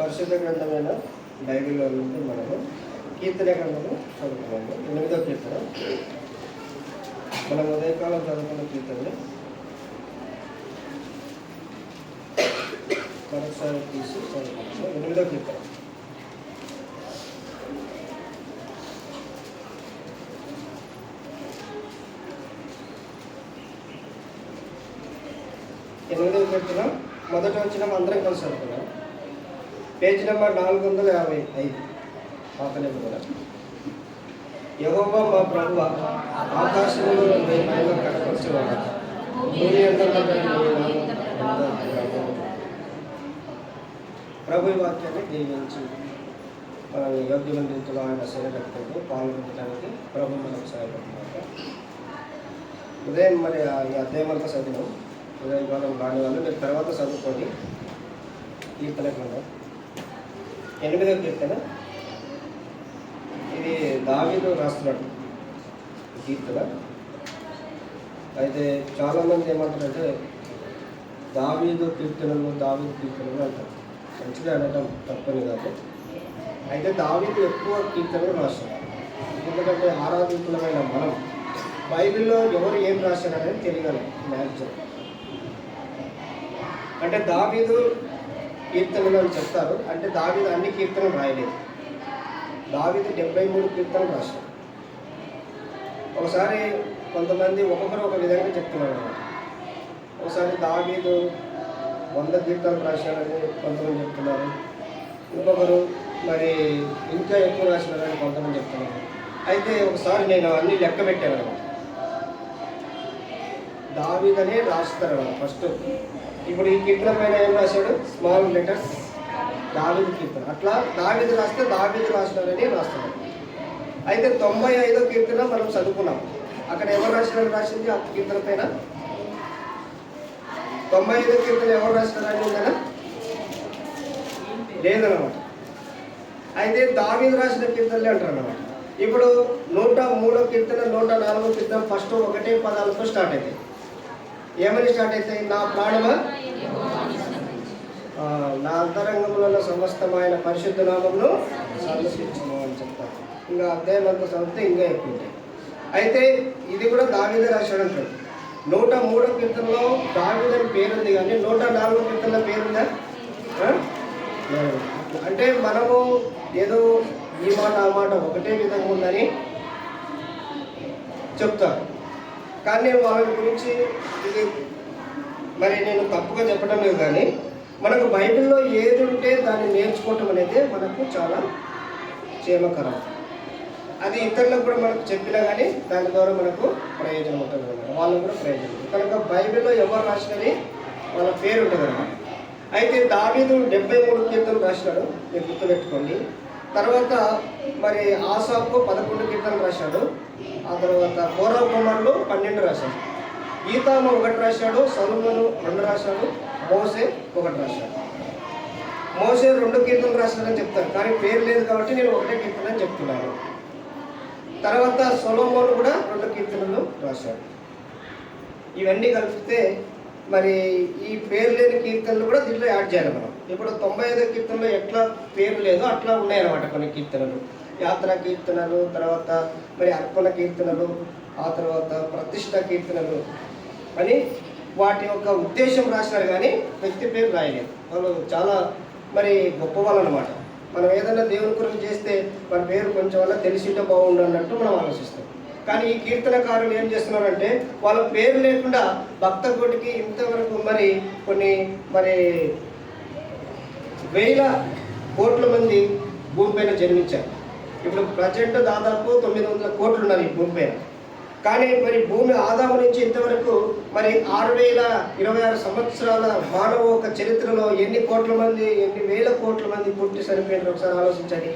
పరిశుద్ధ గ్రంథమైన బైబిల్లో నుండి మనము కీర్తన గ్రంథము చదువుకున్నాము. 8వ కీర్తన మనం ఉదయకాలం చదువుకున్న కీర్తనని మరొకసారి తీసి చదువుకున్నాము. 8వ కీర్తన. ఎనిమిదవ కీర్తన మొదట వచ్చిన అందరం కలిసి చదువుకున్నాం. పేజ్ నెంబర్ 455 పాత నిబంధన. యెహోవా మా ప్రభువా, ఆకాశంలో నీ మహిమ కనపరచువాడా, భూమి అంతటా నీ నామం ప్రభు వాక్యాన్ని దీవించి మనల్ని యోగ్యమైన రీతిలో ఆయన శరీరక్తంలో పాల్గొనడానికి ప్రభు మనకు సహాయపడుతున్నారు. ఉదయం మరి ఈ అధ్యాయం అంతా చదివినాం. ఉదయం కాలం రాని వాళ్ళు మీరు తర్వాత చదువుకొని కీర్తన గ్రంథం 8వ కీర్తన. ఇది దావీదు రాస్తున్నాడు కీర్తన. అయితే చాలామంది ఏమంటారంటే దావీదు కీర్తనలు అంటారు. మంచిగా అనటం తప్పని కాదు. అయితే దావీదు ఎక్కువ కీర్తనలు రాస్తున్నారు. ఎందుకంటే ఆరాధికులమైన మనం బైబిల్లో ఎవరు ఏం రాశారనేది తెలియాలి. మ్యాక్సిమం అంటే దావీదు కీర్తనలు అని చెప్తారు. అంటే దావీదు అన్ని కీర్తనలు రాయలేదు. దావీదు 73 కీర్తనలు రాశారు. ఒకసారి కొంతమంది ఒక్కొక్కరు ఒక విధంగా చెప్తున్నారు అన్నమాట. ఒకసారి దావీదు 100 కీర్తనలు రాశారని కొంతమంది చెప్తున్నారు. ఇంకొకరు మరి ఇంకా ఎక్కువ రాసినారని కొంతమంది చెప్తున్నారు. అయితే ఒకసారి నేను అన్ని లెక్క పెట్టాను అన్నమాట. దావీదనే రాస్తారు అన్నమాట ఫస్ట్. ఇప్పుడు ఈ కీర్తన పైన ఏం రాశాడు? స్మాల్ లెటర్స్ దావీదు కీర్తన. అట్లా దావీదు రాస్తే దావీదు రాసినారని రాస్తున్నాడు. అయితే 95వ కీర్తన మనం చదువుకున్నాం. అక్కడ ఎవరు రాసింది ఆ కీర్తన పైన? 95వ కీర్తన ఎవరు రాసినారని ఉందనా? లేదన్నమాట. అయితే దావీదు రాసిన కీర్తనలే అంటారు అన్నమాట. ఇప్పుడు 103వ కీర్తన 104వ కీర్తన ఫస్ట్ ఒకటే పదాలతో స్టార్ట్ అవుతాయి. ఏమని స్టార్ట్ అవుతాయి? నా ప్రాణమా, నా అంతరంగంలో సమస్తమైన పరిశుద్ధ నామమును సందర్శించును అని చెప్తారు. ఇంకా అధ్యాయం అంతా చదివితే ఇంకా ఎక్కువ ఉంటాయి. అయితే ఇది కూడా దావీదే రాశాడు అంటాడు. 103వ కీర్తనలో దావీదు అని పేరుంది, కానీ 104వ కీర్తనలో పేరుందా? అంటే మనము ఏదో ఈ మాట ఆ మాట ఒకటే విధంగా ఉందని చెప్తారు. కానీ నేను వాళ్ళ గురించి ఇది మరి నేను తప్పుగా చెప్పడం లేదు, కానీ మనకు బైబిల్లో ఏది ఉంటే దాన్ని నేర్చుకోవటం అనేది మనకు చాలా క్షేమకరం. అది ఇతరులకు కూడా మనకు చెప్పినా కానీ దాని ద్వారా మనకు ప్రయోజనం ఉంటుంది అన్నమాట. వాళ్ళకు కూడా ప్రయోజనం ఉంటుంది. కనుక బైబిల్లో ఎవరు రాసినది వాళ్ళ పేరు ఉంటుంది అన్నమాట. అయితే దావీదు 73 కీర్తనలు రాసినాడు, మీరు గుర్తుపెట్టుకోండి. తర్వాత మరి ఆసాపు 11 కీర్తనలు రాశాడు. ఆ తర్వాత కోరహు కుమారులు 12 రాశాడు. ఈతాము 1 రాశాడు. సొలొమోను 2 రాశాడు. మోసే 1 రాశాడు. మోసే 2 కీర్తనలు రాశాడని చెప్తారు, కానీ పేరు లేదు కాబట్టి నేను ఒకటే కీర్తన అని చెప్తున్నాను. తర్వాత సొలొమోను కూడా 2 కీర్తనలు రాశాడు. ఇవన్నీ కలిపితే మరి ఈ పేరు లేని కీర్తనలు కూడా దీంట్లో యాడ్ చేయాలి మనం. ఇప్పుడు 95వ కీర్తనలో ఎట్లా పేరు లేదో అట్లా ఉన్నాయన్నమాట కొన్ని కీర్తనలు. యాత్రా కీర్తనలు, తర్వాత మరి అర్పణ కీర్తనలు, ఆ తర్వాత ప్రతిష్ట కీర్తనలు అని వాటి యొక్క ఉద్దేశం రాసినారు, కానీ వ్యక్తి పేరు రాయలేదు. వాళ్ళు చాలా మరి గొప్పవాళ్ళు అన్నమాట. మనం ఏదైనా దేవుని కొరకు చేస్తే మన పేరు కొంచెం వల్ల తెలిసింటే బాగుండు అన్నట్టు మనం ఆలోచిస్తాం. కానీ ఈ కీర్తనకారులు ఏం చేస్తున్నారంటే వాళ్ళ పేరు లేకుండా భక్త కోటికి ఇంతవరకు మరి కొన్ని మరి 1000 కోట్ల మంది భూమిపైన జన్మించారు. ఇప్పుడు ప్రజెంట్ దాదాపు 900 కోట్లు ఉన్నారు ఈ భూమిపైన. కానీ మరి భూమి ఆదాము నుంచి ఇంతవరకు మరి 6026 సంవత్సరాల మానవ ఒక చరిత్రలో ఎన్ని కోట్ల మంది, ఎన్ని వేల కోట్ల మంది పుట్టి చనిపోయినారు ఒకసారి ఆలోచించండి.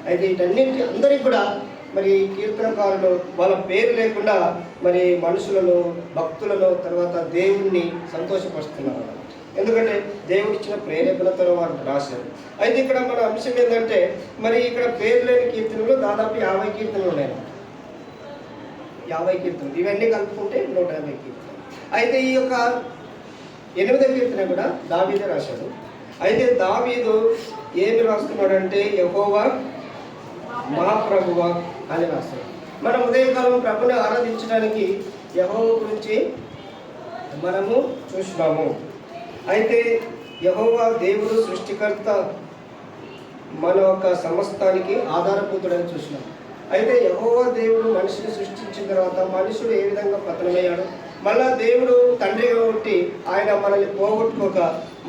అయితే వీటన్నింటి అందరికీ కూడా మరి కీర్తనకారులు వాళ్ళ పేరు లేకుండా మరి మనుషులను, భక్తులను, తర్వాత దేవుణ్ణి సంతోషపరుస్తున్నారు. ఎందుకంటే దేవుడిచ్చిన ప్రేరేపణతో వారు రాశారు. అయితే ఇక్కడ మన అంశం ఏంటంటే మరి ఇక్కడ పేరు లేని కీర్తనలు దాదాపు 50 కీర్తనలు ఉన్నాయి. 50 కీర్తనలు ఇవన్నీ కలుపుకుంటే 150 కీర్తనలు. అయితే ఈ యొక్క 8వ కీర్తన కూడా దావీదే రాశాడు. అయితే దావీదు ఏమి రాస్తున్నాడంటే యెహోవా మా ప్రభువా అని రాస్తున్నాడు. మనం ఉదయకాలం ప్రభుని ఆరాధించడానికి యెహోవా గురించి మనము చూసినాము. అయితే యెహోవా దేవుడు సృష్టికర్త, మన యొక్క సమస్తానికి ఆధారభూతుడని చూసినాం. అయితే యెహోవా దేవుడు మనిషిని సృష్టించిన తర్వాత మనుషుడు ఏ విధంగా పతనమయ్యాడు, మళ్ళా దేవుడు తండ్రిగా ఉండి ఆయన మనల్ని పోగొట్టుకోక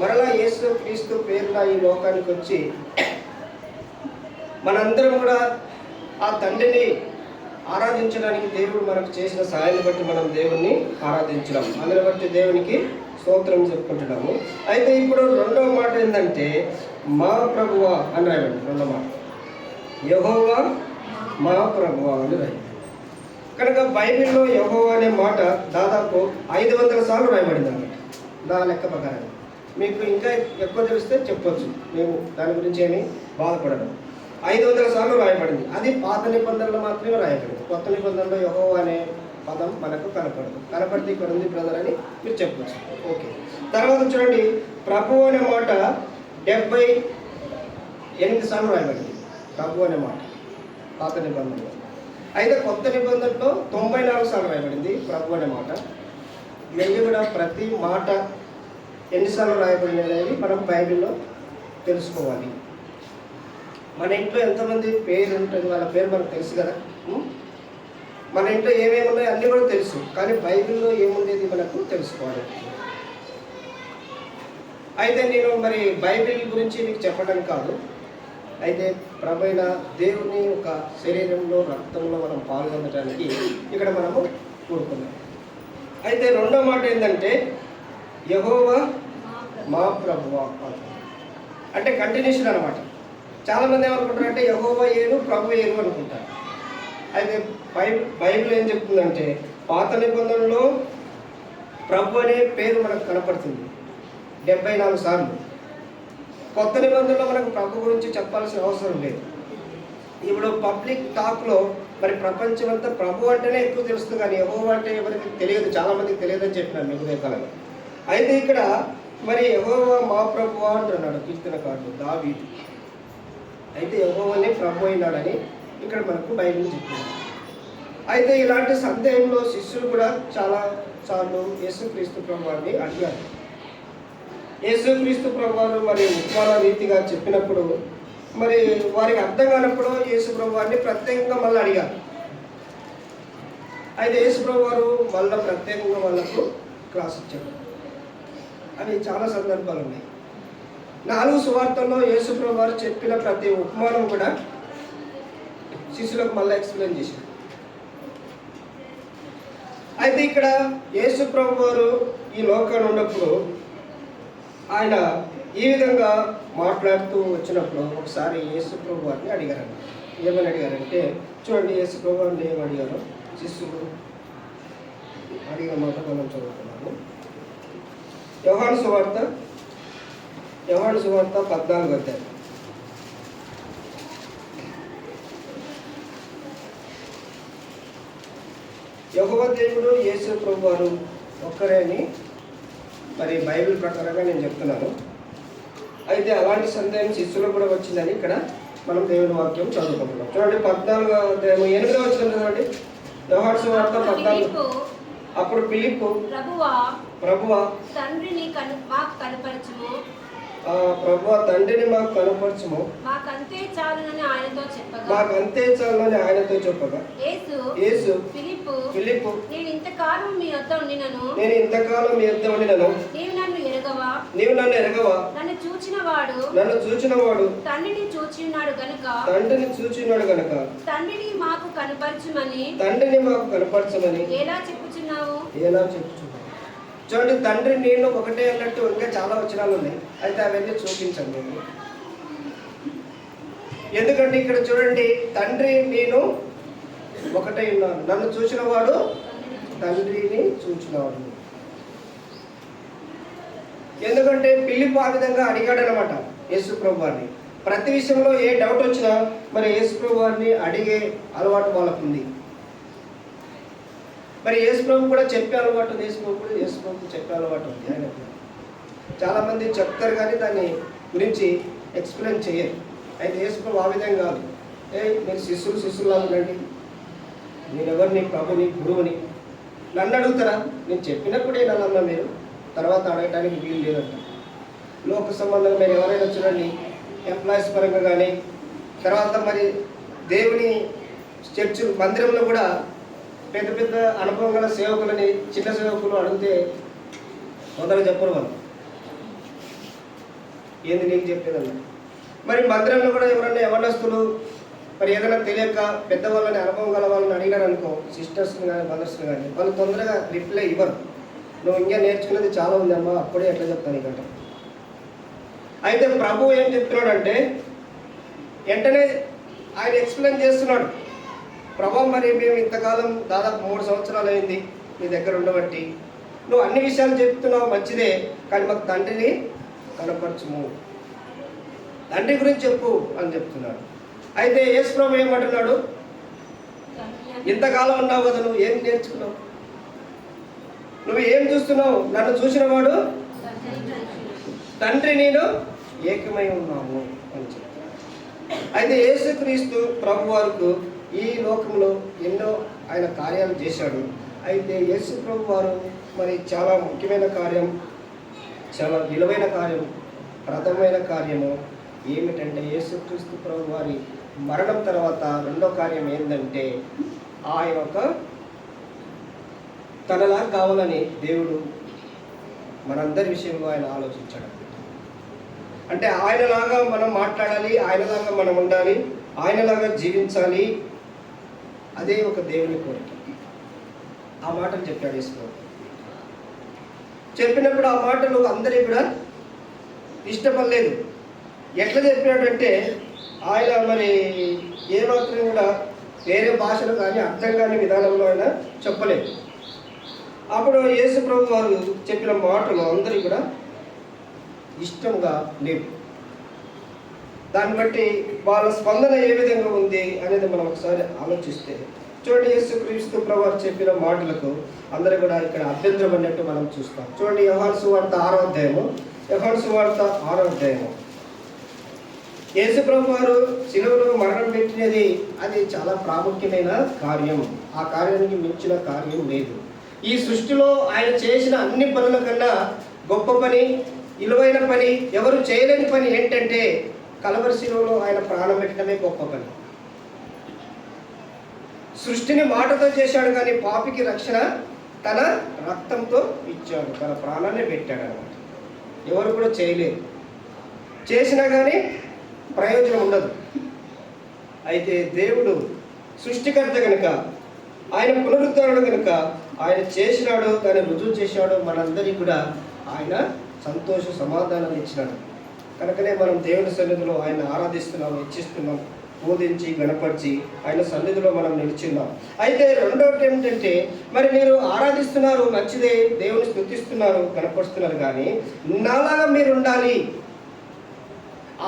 మరలా యేసు క్రీస్తు పేరున ఈ లోకానికి వచ్చి మనందరం కూడా ఆ తండ్రిని ఆరాధించడానికి దేవుడు మనకు చేసిన సహాయాన్ని బట్టి మనం దేవుణ్ణి ఆరాధించడం, అందుని బట్టి దేవునికి స్తోత్రం చెప్పుకుంటున్నాము. అయితే ఇప్పుడు రెండవ మాట ఏంటంటే మా ప్రభువా అని రాయండి. రెండవ మాట యెహోవా మా ప్రభువా అని రాయండి. కనుక బైబిల్లో యెహోవా అనే మాట దాదాపు 500 సార్లు రాయబడింది అన్నమాట. నా లెక్క ప్రకారం మీకు ఇంకా ఎక్కువ తెలిస్తే చెప్పొచ్చు, మేము దాని గురించి ఏమి బాధపడడం. 500 సార్లు రాయబడింది. అది పాత నిబంధనలు మాత్రమే రాయబడింది. కొత్త నిబంధనలో యెహోవా అనే పదం మనకు కనపడదు. కనపడితే ఇక్కడ ఉంది బ్రదర్ అని మీరు చెప్పచ్చు. ఓకే, తర్వాత చూడండి, ప్రభు అనే మాట 78 సార్లు రాయబడింది. ప్రభు అనే మాట పాత నిబంధనలో. అయితే కొత్త నిబంధనలో 94 సార్లు రాయబడింది ప్రభు అనే మాట. ఇవన్నీ కూడా ప్రతి మాట ఎన్నిసార్లు రాయబడింది అనేది మనం బైబిల్లో తెలుసుకోవాలి. మన ఇంట్లో ఎంతమంది పేరు ఉంటుంది, వాళ్ళ పేరు మనకు తెలుసు కదా. మన ఇంట్లో ఏమేమి ఉన్నాయో అన్నీ కూడా తెలుసు, కానీ బైబిల్లో ఏముండేది మనకు తెలుసుకోవాలి. అయితే నేను మరి బైబిల్ గురించి మీకు చెప్పడం కాదు, అయితే ప్రభైన దేవుని ఒక శరీరంలో రక్తంలో మనం పాల్గొనడానికి ఇక్కడ మనము కోరుకున్నాం. అయితే రెండో మాట ఏంటంటే యెహోవా మా ప్రభువా అంటే కంటిన్యూషన్ అనమాట. చాలామంది ఏమనుకుంటారంటే యెహోవా ఏను ప్రభు ఏను అనుకుంటారు. అయితే బైబిల్ ఏం చెప్తుందంటే పాత నిబంధనలో ప్రభు అనే పేరు మనకు కనపడుతుంది 74 సార్లు. కొత్త నిబంధనలో మనకు ప్రభు గురించి చెప్పాల్సిన అవసరం లేదు. ఇప్పుడు పబ్లిక్ టాక్లో మరి ప్రపంచం అంతా ప్రభు అంటేనే ఎక్కువ తెలుస్తుంది, కానీ యెహోవా అంటే ఎవరికి తెలియదు, చాలామందికి తెలియదని చెప్పినాను మీకు రేఖలలో. అయితే ఇక్కడ మరి యెహోవా మా ప్రభువా అంటున్నాడు కీర్తనకారుడు దావీదు. అయితే యెహోవానే ప్రభు అయినాడని ఇక్కడ మనకు బైబిల్ చెప్తుంది. అయితే ఇలాంటి సందేహంలో శిష్యులు కూడా చాలా సార్లు యేసుక్రీస్తు ప్రభువాన్ని అడిగారు. యేసుక్రీస్తు ప్రభువారు మరి ఉపమాన రీతిగా చెప్పినప్పుడు మరి వారికి అర్థం కానప్పుడు యేసు ప్రభువారిని ప్రత్యేకంగా మళ్ళీ అడిగారు. అయితే యేసు ప్రభువారు మళ్ళీ ప్రత్యేకంగా వాళ్ళకు క్లాస్ ఇచ్చారు. అవి చాలా సందర్భాలు ఉన్నాయి. 4 సువార్తల్లో యేసు ప్రభువారు చెప్పిన ప్రతి ఉపమానం కూడా శిష్యులకు మళ్ళీ ఎక్స్ప్లెయిన్ చేశారు. అయితే ఇక్కడ యేసు ప్రభువారు ఈ లోకాన్ని ఉన్నప్పుడు ఆయన ఈ విధంగా మాట్లాడుతూ వచ్చినప్పుడు ఒకసారి యేసు ప్రభువారిని అడిగారండి. ఏమని అడిగారంటే చూడండి, యేసు ప్రభువారిని ఏమని అడిగారో శిష్యులు అడిగిన మాట మనం చదువుతున్నాము. యోహాను సువార్త 14 అధ్యాయం. యెహోవా దేవుడు యేసు ప్రభువారు ఒక్కరే అని మరి బైబిల్ ప్రకారంగా నేను చెప్తున్నాను. అయితే అలాంటి సందేహం శిష్యులకు కూడా వచ్చిందని ఇక్కడ మనం దేవుని వాక్యం చదువుకుంటున్నాం. చూడండి 14వ అధ్యాయం 8వ వచనం చదవండి. యోహాను సువార్త 14. అప్పుడు ఫిలిప్పు ప్రభువా తండ్రిని మాకు కనపరచుము, ప్రభువా తండ్రిని మాకు కనపరచుము, మాకంతే చాలునని ఆయనతో చెప్పగా యేసు ఫిలిప్పు నేను ఇంతకాలం మీ వద్ద ఉండినను నీవు నన్ను ఎరగవా, నన్ను చూచిన వాడు తండ్రిని చూచినాడు గనుక తండ్రిని మాకు కనపరచుమని ఎలా చెప్పుచున్నావు. చూడండి, తండ్రి నేను ఒకటే అన్నట్టు ఇంకా చాలా వచనాలు ఉన్నాయి. అయితే అవన్నీ చూపించండి. ఎందుకంటే ఇక్కడ చూడండి, తండ్రి నేను ఒకటే ఉన్నాను, నన్ను చూసిన వాడు తండ్రిని చూచినవాడు. ఎందుకంటే ఫిలిప్పు ఆ విధంగా అడిగాడనమాట యేసు ప్రభువారిని. ప్రతి విషయంలో ఏ డౌట్ వచ్చినా మరి యేసు ప్రభువారిని అడిగే అలవాటు వాళ్ళకుంది. మరి యేసు ప్రభు కూడా చెప్పే అలవాటు యేసు ప్రభు చెప్పే అలవాటు ఉంది. ఆయన చాలామంది చెప్తారు కానీ దాన్ని గురించి ఎక్స్ప్లెయిన్ చేయరు. అయితే యేసు ప్రభు ఆ విధంగా కాదు. మీరు శిష్యులా ఉండండి, నేను ఎవరిని, ప్రభుని, గురువుని, నన్ను అడుగుతారా, నేను చెప్పినప్పుడే నన్నమ్మా మీరు, తర్వాత అడగడానికి వీలు లేదంట. లోక సంబంధంగా మీరు ఎవరైనా చూడండి, ఎంప్లాయీస్ పరంగా కానీ, తర్వాత మరి దేవుని చర్చ్ మందిరంలో కూడా పెద్ద పెద్ద అనుభవం గల సేవకులని చిన్న సేవకులు అడిగితే తొందరగా చెప్పరు వాళ్ళు, ఏంది నీకు చెప్పేదన్న. మరి మందిరంలో కూడా ఎవరైనా యవనస్తులు మరి ఏదైనా తెలియక పెద్దవాళ్ళని, అనుభవం గల వాళ్ళని అడిగినారు అనుకో, సిస్టర్స్ని కానీ మదర్స్ని కానీ, వాళ్ళు తొందరగా రిప్లై ఇవ్వరు. నువ్వు ఇంకా నేర్చుకునేది చాలా ఉంది అమ్మా, అప్పుడే ఎట్లా చెప్తాను ఇకంట. అయితే ప్రభు ఏం చెప్తున్నాడు అంటే, వెంటనే ఆయన ఎక్స్ప్లెయిన్ చేస్తున్నాడు. ప్రభు, మరి మేము ఇంతకాలం దాదాపు 3 సంవత్సరాలు అయింది మీ దగ్గర ఉండబట్టి, నువ్వు అన్ని విషయాలు చెప్తున్నావు మంచిదే, కానీ మాకు తండ్రిని కనపరచుము, తండ్రి గురించి చెప్పు అని చెప్తున్నాడు. అయితే యేసు ప్రభు ఏమంటున్నాడు, ఇంతకాలం ఉన్నావు కదా, నువ్వు ఏం నేర్చుకున్నావు, నువ్వు ఏం చూస్తున్నావు, నన్ను చూసిన వాడు తండ్రి నేను ఏకమై ఉన్నాము అని చెప్తున్నాడు. అయితే యేసుక్రీస్తు ప్రభు వారికి ఈ లోకంలో ఎన్నో ఆయన కార్యాలు చేశాడు. అయితే యేసు ప్రభు వారు మరి చాలా ముఖ్యమైన కార్యం, చాలా విలువైన కార్యం, ప్రథమైన కార్యము ఏమిటంటే, యేసుక్రీస్తు ప్రభు వారి మరణం తర్వాత రెండో కార్యం ఏంటంటే, ఆయన ఒక తనలా కావాలని దేవుడు మనందరి విషయంలో ఆయన ఆలోచించాడు. అంటే ఆయనలాగా మనం మాట్లాడాలి, ఆయనలాగా మనం ఉండాలి, ఆయనలాగా జీవించాలి, అదే ఒక దేవుని కోరిక. ఆ మాటలు చెప్పాడు యేసు ప్రభు. చెప్పినప్పుడు ఆ మాటలు అందరికీ కూడా ఇష్టపడలేదు. ఎట్లా చెప్పాడంటే, ఆయన మరి ఏమాత్రం కూడా వేరే భాషలు కానీ అర్థం కాని విధానంలో ఆయన చెప్పలేదు. అప్పుడు యేసు ప్రభు వారు చెప్పిన మాటలు అందరికీ కూడా ఇష్టంగా లేవు. దాన్ని బట్టి వాళ్ళ స్పందన ఏ విధంగా ఉంది అనేది మనం ఒకసారి ఆలోచిస్తే చూడండి. యేసుక్రీస్తు ప్రభు వారు చెప్పిన మాటలకు అందరూ కూడా ఇక్కడ అభ్యంతరం అన్నట్టు మనం చూస్తాం. చూడండి, యోహాను సువార్త 6వ అధ్యాయము, యోహాను సువార్త 6వ అధ్యాయము. యేసు ప్రభు వారు శిలువలో మరణం పెట్టినది అది చాలా ప్రాముఖ్యమైన కార్యం. ఆ కార్యానికి మించిన కార్యం లేదు. ఈ సృష్టిలో ఆయన చేసిన అన్ని పనుల కన్నా గొప్ప పని, విలువైన పని, ఎవరు చేయలేని పని ఏంటంటే, కలవరి శిలువలో ఆయన ప్రాణం పెట్టడమే గొప్ప పని. సృష్టిని మాటతో చేశాడు, కానీ పాపికి రక్షణ తన రక్తంతో ఇచ్చాడు, తన ప్రాణాన్ని పెట్టాడు అన్నమాట. ఎవరు కూడా చేయలేరు, చేసినా కానీ ప్రయోజనం ఉండదు. అయితే దేవుడు సృష్టికర్త కనుక, ఆయన పునరుద్ధరణుడు కనుక ఆయన చేసినాడు, దాన్ని రుజువు చేశాడు. మనందరికీ కూడా ఆయన సంతోష సమాధానాన్ని ఇచ్చినాడు. కనుకనే మనం దేవుని సన్నిధిలో ఆయన ఆరాధిస్తున్నాం, ఇచ్చిస్తున్నాం, బోధించి గణపరిచి ఆయన సన్నిధిలో మనం నిలిచిన్నాం. అయితే రెండోటి ఏమిటంటే, మరి మీరు ఆరాధిస్తున్నారు మంచిదే, దేవుని స్తుతిస్తున్నారు, గణపరుస్తున్నారు, కానీ నాలాగా మీరు ఉండాలి.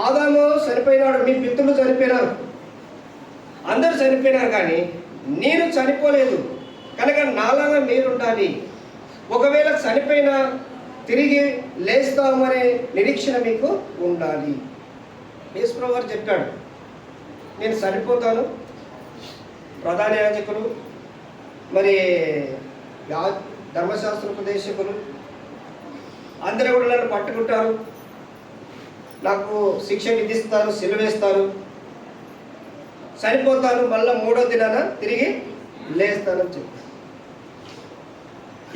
ఆదాము చనిపోయినాడు, మీ పితరులు చనిపోయినారు, అందరూ చనిపోయినారు, కానీ నేను చనిపోలేదు కనుక నాలాగా మీరు ఉండాలి. ఒకవేళ చనిపోయినా తిరిగి లేస్తామనే నిరీక్షణ మీకు ఉండాలి. యేసు ప్రభు వారు చెప్పాడు, నేను చనిపోతాను, ప్రధాన యాజకులు మరి ధర్మశాస్త్ర ఉపదేశకులు అందరూ కూడా నన్ను పట్టుకుంటారు, నాకు శిక్ష విధిస్తారు, సిలువేస్తారు, చనిపోతాను, మళ్ళీ 3వ దినాన తిరిగి లేస్తానని చెప్పారు.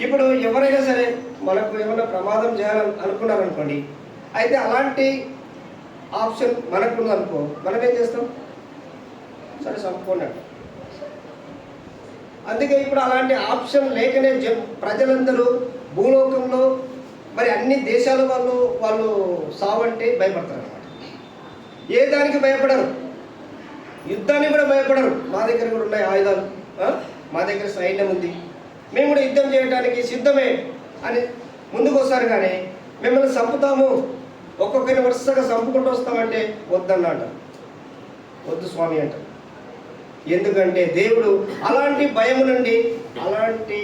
ఇప్పుడు ఎవరైనా సరే మనకు ఏమైనా ప్రమాదం చేయాలని అనుకున్నారనుకోండి, అయితే అలాంటి ఆప్షన్ మనకున్నదనుకో, మనం ఏం చేస్తాం, సరే చంపుకోండి. అందుకే ఇప్పుడు అలాంటి ఆప్షన్ లేకనే ప్రజలందరూ భూలోకంలో మరి అన్ని దేశాల వాళ్ళు సావంటే భయపడతారు అన్నమాట. ఏ దానికి భయపడరు, యుద్ధానికి కూడా భయపడరు. మా దగ్గర కూడా ఉన్నాయి ఆయుధాలు, మా దగ్గర సైన్యం ఉంది, మేము కూడా యుద్ధం చేయడానికి సిద్ధమే అని ముందుకు వస్తారు. కానీ మిమ్మల్ని చంపుతాము, ఒక్కొక్కరిని వరుసగా చంపుకుంటూ వస్తామంటే వద్దన్నాడు, వద్దు స్వామి అంట. ఎందుకంటే దేవుడు అలాంటి భయం నుండి, అలాంటి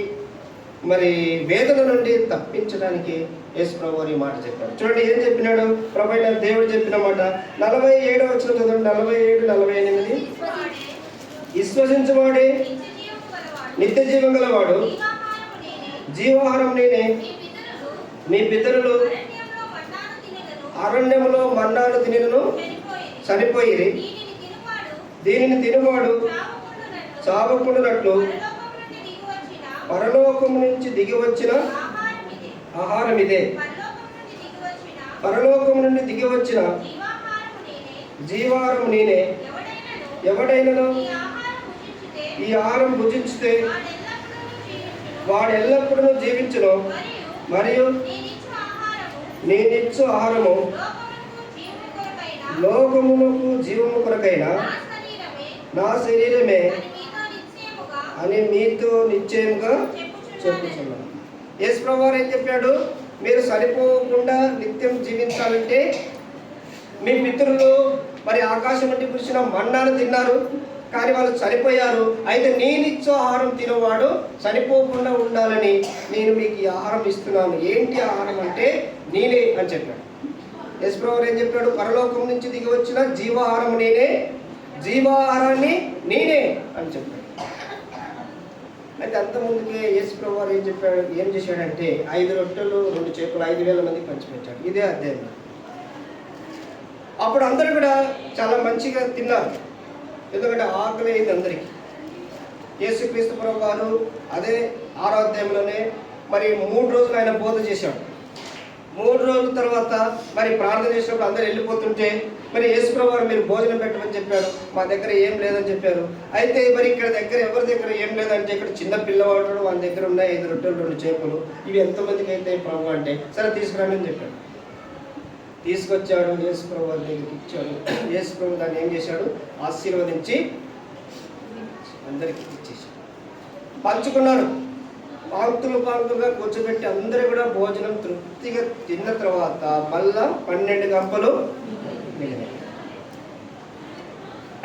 మరి వేదన నుండి తప్పించడానికి యేసు ప్రభువారు ఈ మాట చెప్పాడు. చూడండి ఏం చెప్పినాడు ప్రభు అయిన దేవుడు చెప్పిన మాట. 47వ వచనం చదవండి. 47, 48. విశ్వసించువాడే నిత్య జీవం గలవాడు, జీవాహారం నేనే. మీ పితరులు అరణ్యములో మన్నాను తినను చనిపోయిరి, దీనిని తినువాడు చావకుండునట్లు పరలోకము నుంచి దిగి వచ్చిన ఆహారం ఇదే. పరలోకము నుండి దిగి వచ్చిన జీవాహారం నేనే. ఎవడైనా ఈ ఆహారం భుజించితే వాడు ఎల్లప్పుడూ జీవించును, మరియు నేనిచ్చు ఆహారము లోకమునకు జీవము కొరకైన నా శరీరమే అని మీతో నిశ్చయముగా చెప్పుచున్నాను. యేసు ప్రభువారు ఏం చెప్పాడు? మీరు సరిపోకుండా నిత్యం జీవించాలంటే మీ పితరులు మరి ఆకాశం నుండి కురిసిన మన్నాను తిన్నారు, కానీ వాళ్ళు చనిపోయారు. అయితే నేనిచ్చే ఆహారం తినేవాడు చనిపోకుండా ఉండాలని నేను మీకు ఈ ఆహారం ఇస్తున్నాను. ఏంటి ఆహారం అంటే నేనే అని చెప్పాడు. యేసు ప్రభువారు ఏం చెప్పాడు? పరలోకం నుంచి దిగి వచ్చిన జీవాహారం నేనే, జీవాహారాన్ని నేనే అని చెప్పాడు. అయితే అంతకుముందుకే యేసు ప్రభువారు ఏం చేశాడంటే 5 రొట్టెలు 2 చేపలు 5,000 మందికి పంచిపెట్టాడు. ఇదే అధ్యాయం. అప్పుడు అందరూ కూడా చాలా మంచిగా తిన్నారు, ఎందుకంటే ఆకలి అయింది అందరికీ. యేసుక్రీస్తు ప్రభువారు అదే 6వ అధ్యాయంలోనే మరి 3 రోజులు ఆయన బోధ చేశాడు. 3 రోజుల తర్వాత మరి ప్రార్థన చేసినప్పుడు అందరూ వెళ్ళిపోతుంటే మరి యేసు ప్రభువారు మీరు భోజనం పెట్టమని చెప్పారు. మా దగ్గర ఏం లేదని చెప్పారు. అయితే మరి ఇక్కడ దగ్గర ఎవరి దగ్గర ఏం లేదంటే ఇక్కడ చిన్న పిల్లవాడు వాళ్ళ దగ్గర ఉన్నాయి 5 రొట్టెలు 2 చేపలు, ఇవి ఎంతమందికి అయితే ప్రభు అంటే సరే తీసుకురండి అని చెప్పాడు. తీసుకొచ్చాడు, యేసు ప్రభువారి దగ్గరికి ఇచ్చాడు. యేసు ప్రభు దాన్ని ఏం చేశాడు? ఆశీర్వదించి అందరికీ ఇచ్చేసాడు. పంచుకున్నాడు. పాంక్తులుగా కూర్చోబెట్టి అందరూ కూడా భోజనం తృప్తిగా తిన్న తర్వాత మళ్ళా 12 గంపలు మిగిలినాయి.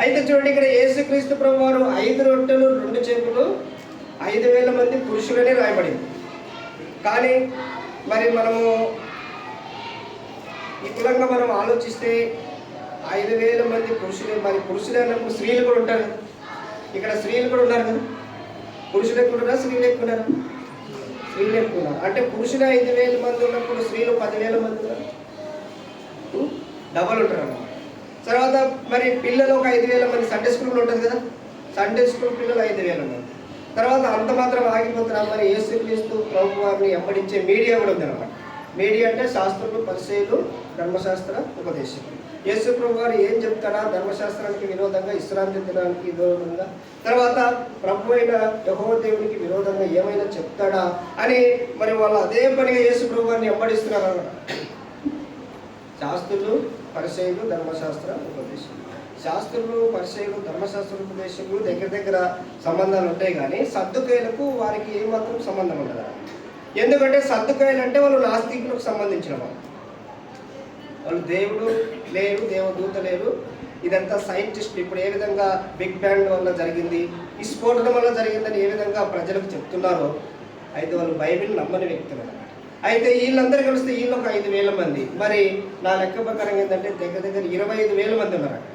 అయితే చూడండి, ఇక్కడ యేసుక్రీస్తు ప్రభువారు 5 రొట్టెలు 2 చేపలు 5,000 మంది పురుషులనే రాయబడింది. కానీ మరి మనము ఈ కులంగా మనం ఆలోచిస్తే 5,000 మంది పురుషులే. మరి పురుషులే అన్నప్పుడు స్త్రీలు కూడా ఉంటారు కదా, ఇక్కడ స్త్రీలు కూడా ఉన్నారు కదా. పురుషులు ఎక్కువ ఉన్నారా, స్త్రీలు ఎక్కువ ఉన్నారా? స్త్రీలు ఎక్కువ ఉన్నారు. అంటే పురుషులు 5,000 మంది ఉన్నప్పుడు స్త్రీలు 10,000 మంది ఉన్నారు, డబల్ ఉంటారు అన్నమాట. తర్వాత మరి పిల్లలు ఒక 5,000 మంది. సండే స్కూల్ ఉంటుంది కదా, సండే స్కూల్ పిల్లలు 5,000 మంది. తర్వాత అంత మాత్రం ఆగిపోతున్నారు. మరి యేసుక్రీస్తు ప్రభువారిని వెంబడించే మీడియా కూడా ఉంది అన్నమాట. మీడియా అంటే శాస్త్రులు, పరిసయ్యులు, ధర్మశాస్త్ర ఉపదేశకులు. యేసు ప్రభువారు ఏం చెప్తారా? ధర్మశాస్త్రానికి విరోధంగా, విశ్రాంతి దినానికి విరోధంగా, తర్వాత ప్రభు అయిన యెహోవా దేవునికి విరోధంగా ఏమైనా చెప్తాడా అని మరి వాళ్ళు అదే పనిగా యేసు ప్రభువారిని వెంబడిస్తున్నారు అన్నమాట. శాస్త్రులు, పరిసయ్యులు, ధర్మశాస్త్ర ఉపదేశకులు. శాస్త్రులు, పరిసయ్యులు, ధర్మశాస్త్ర ఉపదేశకులు దగ్గర సంబంధాలు ఉంటాయి, కానీ సద్దుకాయలకు వారికి ఏమాత్రం సంబంధం ఉండదు. ఎందుకంటే సద్దుకాయలు అంటే వాళ్ళు నాస్తికులకు సంబంధించిన వాళ్ళు దేవుడు లేరు, దేవదూత లేరు, ఇదంతా సైంటిస్ట్. ఇప్పుడు ఏ విధంగా బిగ్ బ్యాంగ్ వల్ల జరిగింది, ఈ స్ఫోటనం వల్ల జరిగిందని ఏ విధంగా ప్రజలకు చెప్తున్నారో, అయితే వాళ్ళు బైబిల్ నమ్మని వ్యక్తులు అన్నమాట. అయితే వీళ్ళందరూ కలిస్తే వీళ్ళు ఒక 5,000 మంది. మరి నా లెక్క ప్రకారం ఏంటంటే దగ్గర 25,000 మంది ఉన్నారు అక్కడ.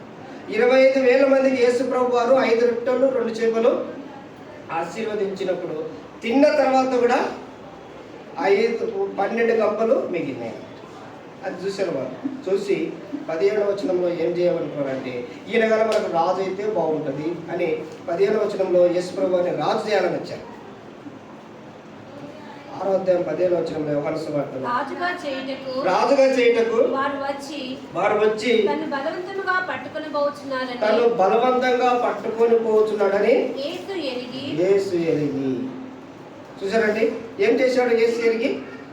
25,000 మందికి యేసు ప్రభువారు 5 రొట్టెలు 2 చేపలు ఆశీర్వదించినప్పుడు తిన్న తర్వాత కూడా 12 గంపలు మిగిలినాయి. అది చూశారు వాళ్ళు. చూసి 17వ వచనంలో ఏం చేయమనుకున్నారంటే, ఈయన గారు మనకు రాజు అయితే బాగుంటుంది అని 15వ వచనంలో యేసు ప్రభువారిని రాజు చేయాలని వచ్చారు. 6వ అధ్యాయం 15వ వచనంలో యోహాను సువార్తలో రాజుగా చేయుటకు వారు వచ్చి తను బలవంతంగా పట్టుకొని పోతున్నాడని యేసు ఎరిగి. చూసారండి ఏం చేశాడు? యేసు ఎరిగి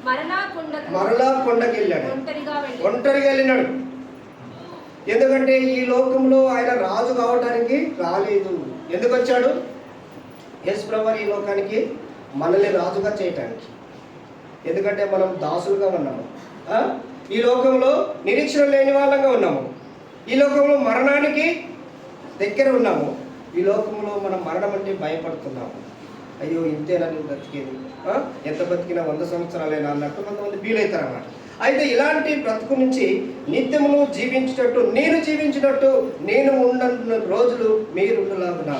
మరలా కొండకి వెళ్ళాడు, ఒంటరిగా వెళ్ళినాడు. ఎందుకంటే ఈ లోకంలో ఆయన రాజు కావడానికి రాలేదు. ఎందుకు వచ్చాడు? యేసు ప్రభువారు ఈ లోకానికి మనల్ని రాజుగా చేయటానికి. ఎందుకంటే మనం దాసులుగా ఉన్నాము, ఈ లోకంలో నిరీక్షణ లేని వాళ్ళంగా ఉన్నాము, ఈ లోకంలో మరణానికి దగ్గర ఉన్నాము, ఈ లోకంలో మనం మరణం అంటే భయపడుతున్నాము. అయ్యో ఇంతేనా నేను బ్రతికేది, ఎంత బతికినా 100 సంవత్సరాలైనా అన్నట్టు కొంతమంది ఫీల్ అవుతారు అన్నమాట. అయితే ఇలాంటి బ్రతుకు నుంచి నిత్యమును జీవించేటట్టు, నేను జీవించినట్టు నేను ఉన్న రోజులు మీరు ఉండలాగున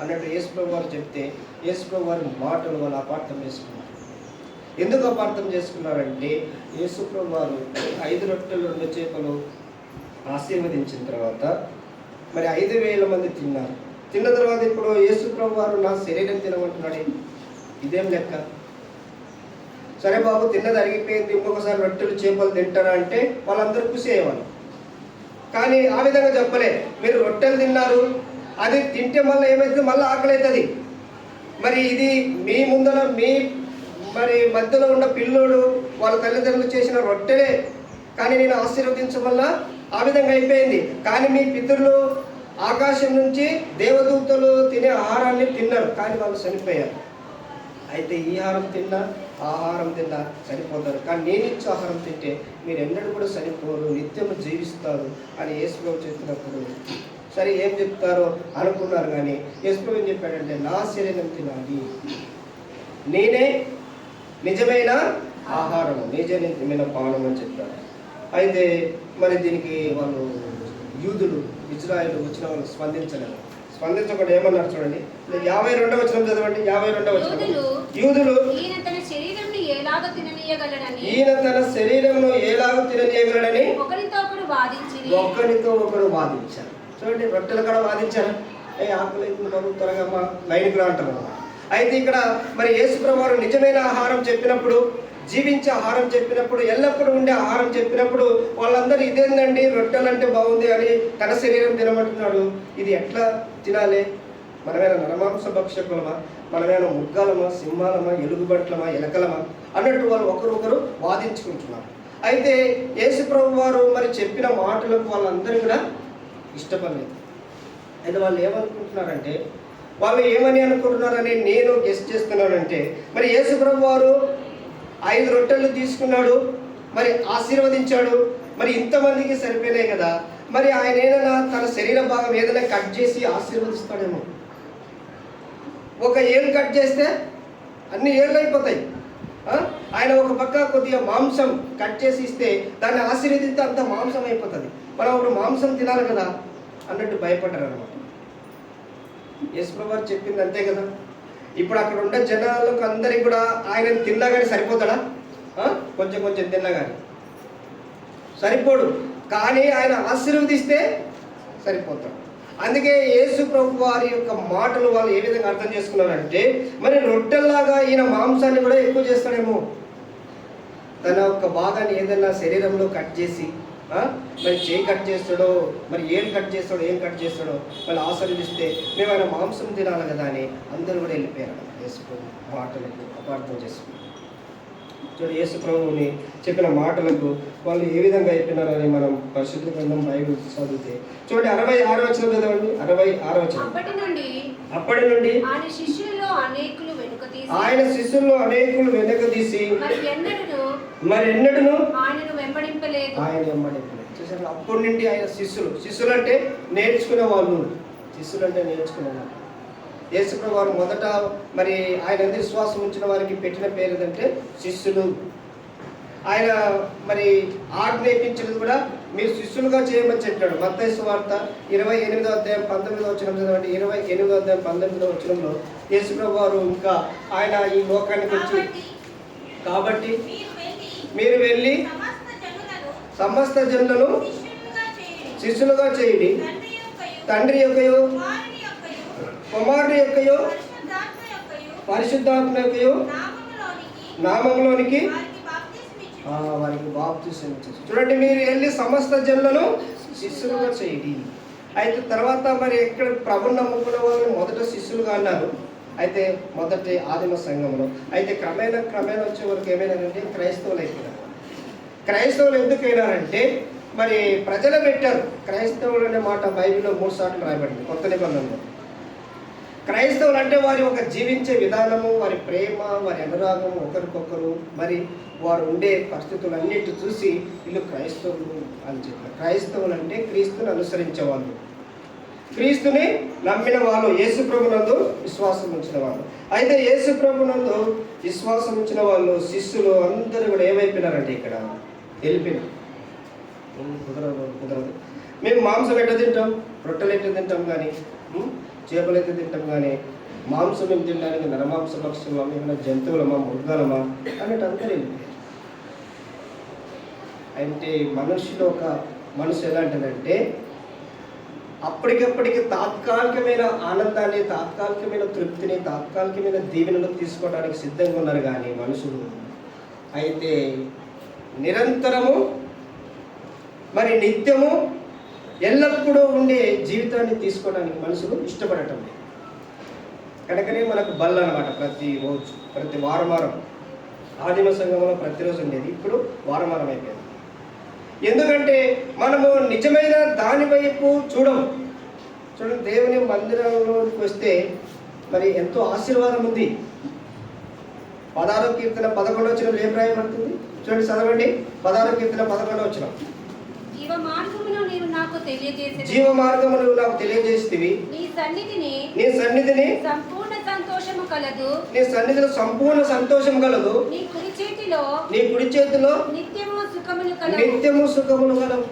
అన్నట్టు యేసుప్రభు వారు చెప్తే, యేసుప్రభు వారి మాటలు వాళ్ళు అపార్థం చేసుకున్నారు. ఎందుకు అపార్థం చేసుకున్నారంటే, యేసుప్రభు వారు 5 రొట్టెలు 2 చేపలు ఆశీర్వదించిన తర్వాత మరి 5,000 మంది తిన్నారు. తిన్న తర్వాత ఇప్పుడు యేసుప్రభు వారు నా శరీరం తినమంటున్నాడు. ఇదేం లెక్క? సరే బాబు, తిన్నది అరిగిపోయింది, ఇంకొకసారి రొట్టెలు చేపలు తింటారా అంటే వాళ్ళందరూ ఖుషి అయ్యేవాళ్ళు. కానీ ఆ విధంగా చెప్పలే. మీరు రొట్టెలు తిన్నారు, అది తింటే మళ్ళీ ఏమైతుంది, మళ్ళీ ఆకలి అవుతుంది. మరి ఇది మీ ముందర మీ మరి మధ్యలో ఉన్న పిల్లోడు వాళ్ళ తల్లిదండ్రులు చేసిన రొట్టెలే, కానీ నేను ఆశీర్వదించడం వల్ల ఆ విధంగా అయిపోయింది. కానీ మీ పితరులు ఆకాశం నుంచి దేవదూతలు తినే ఆహారాన్ని తిన్నారు, కానీ వాళ్ళు చనిపోయారు. అయితే ఈ ఆహారం తిన్నా ఆహారం తిన్నా చనిపోతారు, కానీ నేను ఇచ్చే ఆహారం తింటే మీరు ఎన్నడూ కూడా చనిపోరు, నిత్యము జీవిస్తారు అని యేసుప్రభు చెప్పినప్పుడు సరే ఏం చెప్తారో అనుకున్నారు. కానీ యేసుప్రభు ఏం చెప్పాడంటే, నా శరీరం తినాలి, నేనే నిజమైన ఆహారము, నిజమైన పానం అని చెప్పాడు. అయితే మరి దీనికి వాళ్ళు యూదులు ఇజ్రాయేల్ వచ్చిన వాళ్ళు స్పందించకుండా ఏమన్నారు చూడండి, 52వ వచనం చదవండి. 52వ వచనం, యూదులు ఈయన తన శరీరంను ఎలాగ తిననీయగలడని ఒకరితో ఒకరు వాదించారు. చూడండి, రొట్టెలు కూడా వాదించారు. ఆకలి బాబు త్వరగా మా లైన్కి రా అంటారు. అయితే ఇక్కడ మరి యేసుప్రభు వారు నిజమైన ఆహారం చెప్పినప్పుడు, జీవించే ఆహారం చెప్పినప్పుడు, ఎల్లప్పుడూ ఉండే ఆహారం చెప్పినప్పుడు వాళ్ళందరూ ఇదేందండి రొట్టెలు అంటే బాగుంది అని తన శరీరం తినమంటున్నాడు, ఇది ఎట్లా తినాలి, మనమేనా నరమాంస భక్షకులమా, మనమేనా ముగ్గాలమా, సింహాలమా, ఎలుగుబంట్లమా, ఎలకలమా అన్నట్టు వాళ్ళు ఒకరొకరు వాదించుకుంటున్నారు. అయితే యేసుప్రభు వారు మరి చెప్పిన మాటలకు వాళ్ళందరూ కూడా ఇష్టపడలేదు. అయితే వాళ్ళు ఏమనుకుంటున్నారంటే, వాళ్ళు ఏమని అనుకుంటున్నారని నేను గెస్ట్ చేస్తున్నానంటే, మరి యేసుప్రభు వారు 5 రొట్టెలు తీసుకున్నాడు, మరి ఆశీర్వదించాడు, మరి ఇంతమందికి సరిపోయినాయి కదా, మరి ఆయన ఏదైనా తన శరీర భాగం ఏదైనా కట్ చేసి ఆశీర్వదిస్తాడేమో. ఒక ఏళ్ళు కట్ చేస్తే అన్ని ఏళ్ళు అయిపోతాయి. ఆయన ఒక పక్క కొద్దిగా మాంసం కట్ చేసి ఇస్తే దాన్ని ఆశీర్వదిస్తే అంత మాంసం అయిపోతుంది, మనం ఇప్పుడు మాంసం తినాలి కదా అన్నట్టు భయపడ్డారు అనమాట. యేసుప్రభు వారు చెప్పింది అంతే కదా. ఇప్పుడు అక్కడ ఉన్న జనాలకు అందరికి కూడా ఆయన తిన్నా కానీ సరిపోతాడా? కొంచెం కొంచెం తిన్నా కానీ సరిపోడు, కానీ ఆయన ఆశీర్వదిస్తే సరిపోతాడు. అందుకే యేసు ప్రభు వారి యొక్క మాటలు వాళ్ళు ఏ విధంగా అర్థం చేసుకున్నారంటే, మరి రొట్టెల్లాగా ఈయన మాంసాన్ని కూడా ఎక్కువ చేస్తాడేమో, తన యొక్క భాగాన్ని ఏదైనా శరీరంలో కట్ చేసి మరి చేయి కట్ చేస్తాడో, మరి ఏం కట్ చేస్తాడో, ఏం కట్ చేస్తాడో వాళ్ళు ఆశీర్వదిస్తే మేము ఆయన మాంసం తినాలి కదా అని అందరూ కూడా వెళ్ళిపోయారు యేసు ప్రభు మాటలకు అపార్థం చేసుకున్నారు. చూడండి, యేసు ప్రభువుని చెప్పిన మాటలకు వాళ్ళు ఏ విధంగా అయిపోయినారని మనం పరిశుద్ధ గ్రంథం బైబిల్ చదివితే చూడండి, 66వ వచనం చదవండి. 66వ వచనం, అప్పటి నుండి ఆయన శిష్యుల్లో అనేకులు వెనక తీసి మరి ఎన్నడూను ఆయన వెంబడింపలేదు. చూసారు, అప్పటి నుండి ఆయన శిష్యులు అంటే నేర్చుకునే వాళ్ళు, యేసుప్రభు వారు మొదట మరి ఆయన విశ్వాసం ఉంచిన వారికి పెట్టిన పేరు ఏదంటే శిష్యులు. ఆయన మరి ఆజ్ఞాపించినది కూడా మీరు శిష్యులుగా చేయమని చెప్పాడు. మత్తయి సువార్త 28వ అధ్యాయం 19వ వచనం చదవండి. 28వ అధ్యాయం 19వ వచనంలో యేసుప్రభు వారు ఇంకా ఆయన ఈ లోకానికి వచ్చి, కాబట్టి మీరు వెళ్ళి సమస్త జనులను శిష్యులుగా చేయండి, తండ్రి యొక్కయో కుమారుని యొక్కయో పరిశుద్ధాత్మ యొక్కయో నామములోనికి వారికి బాప్తిసం ఇచ్చేసి. చూడండి, మీరు వెళ్ళి సమస్త జనులను శిష్యులుగా చేయండి. అయితే తర్వాత మరి ఎక్కడ ప్రభుని నమ్ముకున్న వాళ్ళని మొదట శిష్యులుగా అన్నారు. అయితే మొదటి ఆదిమ సంఘంలో. అయితే క్రమేణా వచ్చే వరకు ఏమైనారంటే క్రైస్తవులు అయిపోయినారు. క్రైస్తవులు ఎందుకైనారంటే మరి ప్రజలు పెట్టారు. క్రైస్తవులు అనే మాట బైబిల్లో 3 సార్లు రాయబడింది కొత్త నిబంధనలో. క్రైస్తవులు అంటే వారి ఒక జీవించే విధానము, వారి ప్రేమ, వారి అనురాగం ఒకరికొకరు, మరి వారు ఉండే పరిస్థితులన్నిటి చూసి వీళ్ళు క్రైస్తవులు అని చెప్పారు. క్రైస్తవులు అంటే క్రీస్తుని అనుసరించేవాళ్ళు. క్రీస్తుని నమ్మిన వాళ్ళు, యేసు ప్రభునందు విశ్వాసం ఉంచిన వాళ్ళు. అయితే యేసు ప్రభునందు విశ్వాసం ఉంచిన వాళ్ళు శిష్యులు అందరూ కూడా ఏమైపోయినారంటే ఇక్కడ వెళ్ళిపోయినారు. కుదరదు. మేము మాంసం ఎట్లా తింటాం, రొట్టెలు ఎట్లా తింటాం, కానీ చేపలు అయితే తింటాం, కానీ మాంసం మేము తినడానికి నరమాంస పక్షులమా, ఏమైనా జంతువులమా, మృగాలమా అన్నట్టు అందరూ వెళ్ళిపోయారు. అంటే మనసు ఎలాంటిదంటే అప్పటికప్పటికి తాత్కాలికమైన ఆనందాన్ని, తాత్కాలికమైన తృప్తిని, తాత్కాలికమైన దీవెనలు తీసుకోవడానికి సిద్ధంగా ఉన్నారు కానీ మనుషులు అయితే నిరంతరము మరి నిత్యము ఎల్లప్పుడూ ఉండే జీవితాన్ని తీసుకోవడానికి మనుషులు ఇష్టపడటం లేదు. కనుకనే మనకు బల్ల అన్నమాట. ప్రతిరోజు ప్రతి వారం ఆదిమ సంఘంలో ప్రతిరోజు ఉండేది, ఇప్పుడు వారం అయిపోయింది. ఎందుకంటే మనము నిజమైన దాని వైపు చూడండి, దేవుని మందిరంలోకి వస్తే మరి ఎంతో ఆశీర్వాదం ఉంది. 16వ కీర్తన 11వ వచనంలో ఏం రాయబడుతుంది చూడండి, చదవండి. 16వ కీర్తన 11వ వచనం. జీవ మార్గమును నీవు నాకు తెలియజేస్తేవి, నీ సన్నిధిని సంపూర్ణ సంతోషము కలదు, నీ సన్నిధిలో సంపూర్ణ సంతోషం కలదు, నీ కుడి చేతిలో నిత్యము సుఖములు కలవు.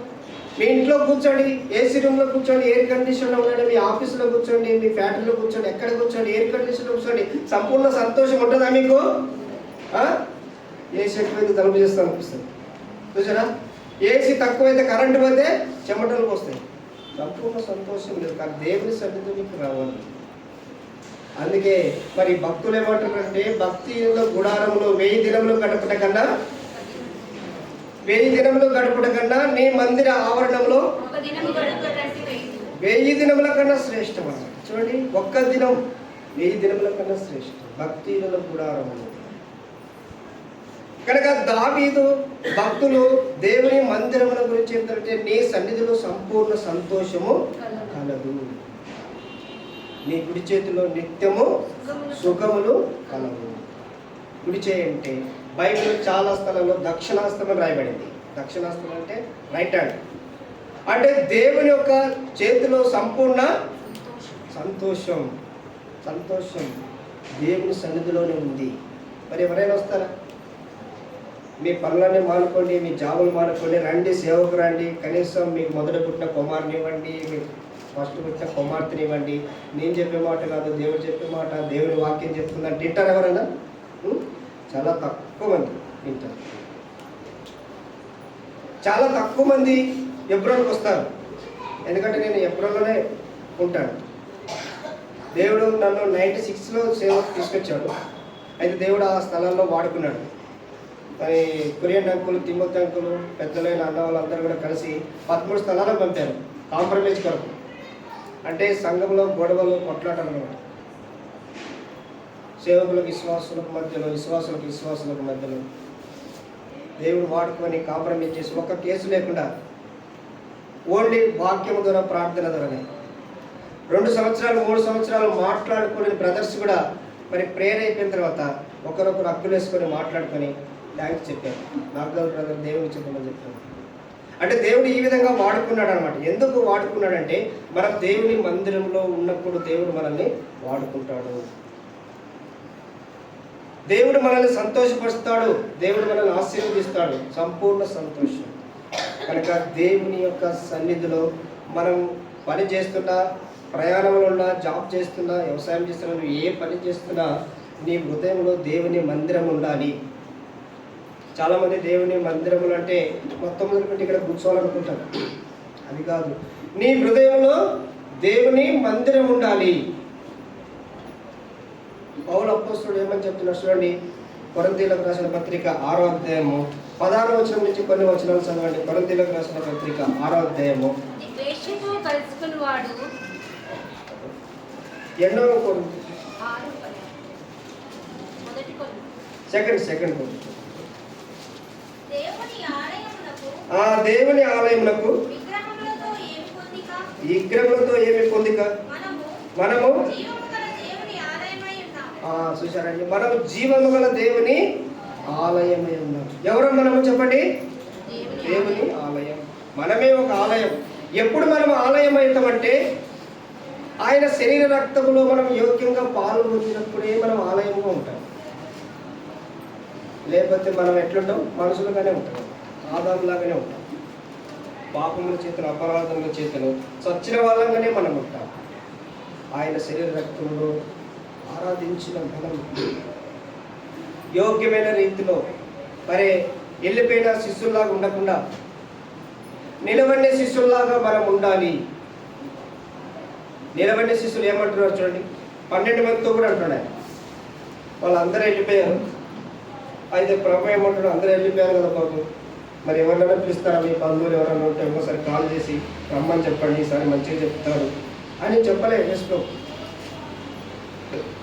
మీ ఇంట్లో కూర్చోండి, ఏసీ రూమ్లో కూర్చోండి, ఎయిర్ కండిషన్లో ఉండండి, మీ ఆఫీసులో కూర్చోండి, మీ ఫ్యాక్టరీలో కూర్చోండి, ఎక్కడ కూర్చోండి, ఎయిర్ కండిషన్లో కూర్చోండి, సంపూర్ణ సంతోషం ఉంటుందా మీకు? ఏసీ ఎక్కువైతే తలుపు చేస్తా అనిపిస్తుంది చూసారా, ఏసీ తక్కువైతే కరెంటు పోతే చెమటలకు వస్తాయి. సంపూర్ణ సంతోషం లేదు, కానీ దేవుని సన్నిధి మీకు రావాలి. అందుకే మరి భక్తులు ఏమంటారంటే భక్తిలో గుడారంలో 1000 దినములు గడుపుట కన్నా నీ మందిర ఆవరణంలో 1000 దినముల కన్నా శ్రేష్టం అన్నమాట. చూడండి, ఒక్క దినం 1000 దినముల కన్నా శ్రేష్టం భక్తిలో గుడారంలో. కనుక దావీదు భక్తులు దేవుని మందిరముల గురించి ఏంటంటే నీ సన్నిధిలో సంపూర్ణ సంతోషము కలదు, నీ కుడి చేతిలో నిత్యము సుఖములు కలవు. కుడి చేయి అంటే బైబిల్ చాలా స్థలంలో దక్షిణాస్తం అని రాయబడింది. దక్షిణాస్తం అంటే రైట్ హ్యాండ్. అంటే దేవుని యొక్క చేతిలో సంపూర్ణ సంతోషం దేవుని సన్నిధిలోనే ఉంది. మరి ఎవరైనా వస్తారా? మీ పనులన్నీ మానుకోండి, మీ జాబులు మానుకోండి, రండి సేవకు రండి, కనీసం మీకు మొదట పుట్టిన కుమారుని ఇవ్వండి, మీకు ఫస్ట్ పుట్టిన కుమార్తెని ఇవ్వండి, నేను చెప్పే మాట కాదు దేవుడు చెప్పే మాట, దేవుని వాక్యం చెప్తుందని తింటారు ఎవరైనా? చాలా తక్కువ మంది వింటారు. చాలా తక్కువ మంది ఎబ్రోన్కి వస్తారు. ఎందుకంటే నేను ఎబ్రోన్లోనే ఉంటాను. దేవుడు నన్ను 96లో సేవకు తీసుకొచ్చాడు. అయితే దేవుడు ఆ స్థలాల్లో వాడుకున్నాడు. మరి కొరియన్ అంకులు, తిమ్మతి అంకులు, పెద్దలైన అన్న వాళ్ళందరూ కూడా కలిసి 13 స్థలాలకు పంపారు కాంప్రమైజ్ కొరకు. అంటే సంఘంలో గొడవలు, కొట్లాటలు అన్నమాట. సేవకులకు విశ్వాసులకు మధ్యలో దేవుడు వాడుకొని కాంప్రమైజ్ చేసి ఒక్క కేసు లేకుండా ఓన్లీ వాక్యం ద్వారా, ప్రార్థన ద్వారానే 2 సంవత్సరాలు 3 సంవత్సరాలు మాట్లాడుకునే బ్రదర్స్ కూడా మరి ప్రేయర్ అయిపోయిన తర్వాత ఒకరొకరు హక్కులు వేసుకొని మాట్లాడుకొని థ్యాంక్స్ చెప్పారు. నాకు బ్రదర్ దేవుడికి చెప్పమని చెప్పాను. అంటే దేవుడు ఈ విధంగా వాడుకున్నాడు అనమాట. ఎందుకు వాడుకున్నాడంటే మనం దేవుని మందిరంలో ఉన్నప్పుడు దేవుడు మనల్ని వాడుకుంటాడు, దేవుడు మనల్ని సంతోషపరుస్తాడు, దేవుడు మనల్ని ఆశీర్వదిస్తాడు. సంపూర్ణ సంతోషం. కనుక దేవుని యొక్క సన్నిధిలో మనం పని చేస్తున్నా, ప్రయాణంలో ఉన్నా, జాబ్ చేస్తున్నా, వ్యవసాయం చేస్తున్నా, నువ్వు ఏ పని చేస్తున్నా నీ హృదయంలో దేవుని మందిరం ఉండాలి. చాలామంది దేవుని మందిరములు అంటే మొత్తం మొదలుపెట్టి ఇక్కడ కూర్చోవాలనుకుంటారు. అది కాదు, నీ హృదయంలో దేవుని మందిరం ఉండాలి. పౌలు అపోస్తలుడు ఏమని చెప్తున్నారు చూడండి, కొరింథీయులకు రాసిన పత్రిక 6వ అధ్యాయము 16వ వచనం నుంచి కొన్ని వచనాలు చదవండి. కొరింథీయులకు రాసిన పత్రిక 6వ అధ్యాయము ఎన్నో సెకండ్ దేవుని ఆలయమునకు విగ్రహములతో ఏమి పొందిక? మనము చూసారండి, మనము జీవము గల దేవుని ఆలయమై ఉన్నాం. ఎవరు మనము చెప్పండి? దేవుని ఆలయం. మనమే ఒక ఆలయం. ఎప్పుడు మనం ఆలయం అవుతామంటే ఆయన శరీర రక్తములో మనం యోగ్యంగా పాలు పొందినప్పుడే మనం ఆలయంగా ఉంటాం. లేకపోతే మనం ఎట్లుంటాం? మనుషులుగానే ఉంటాం, ఆదాములాగానే ఉంటాం. పాపముల చేతను, అపరాధముల చేతను చచ్చిన వాళ్ళంగానే మనం ఉంటాం. ఆయన శరీర రక్తంలో ఆరాధించిన మనం యోగ్యమైన రీతిలో మరి వెళ్ళిపోయిన శిష్యుల్లాగా ఉండకుండా నిలబడిన శిష్యుల్లాగా మనం ఉండాలి. నిలబడిన శిష్యులు ఏమంటున్నారు చూడండి, 12 మందితో కూడా అంటున్నాడు. వాళ్ళందరూ వెళ్ళిపోయారు. అయితే ప్రభు ఏమంటున్నాడు, అందరూ వెళ్ళిపోయారు కదా బాబు, మరి ఎవరైనా పిలుస్తారా, మీ బంధువులు ఎవరైనా ఉంటే ఒకసారి కాల్ చేసి రమ్మని చెప్పండి, ఈసారి మంచిగా చెప్తారు అని చెప్పలేదు యేసు ప్రభు.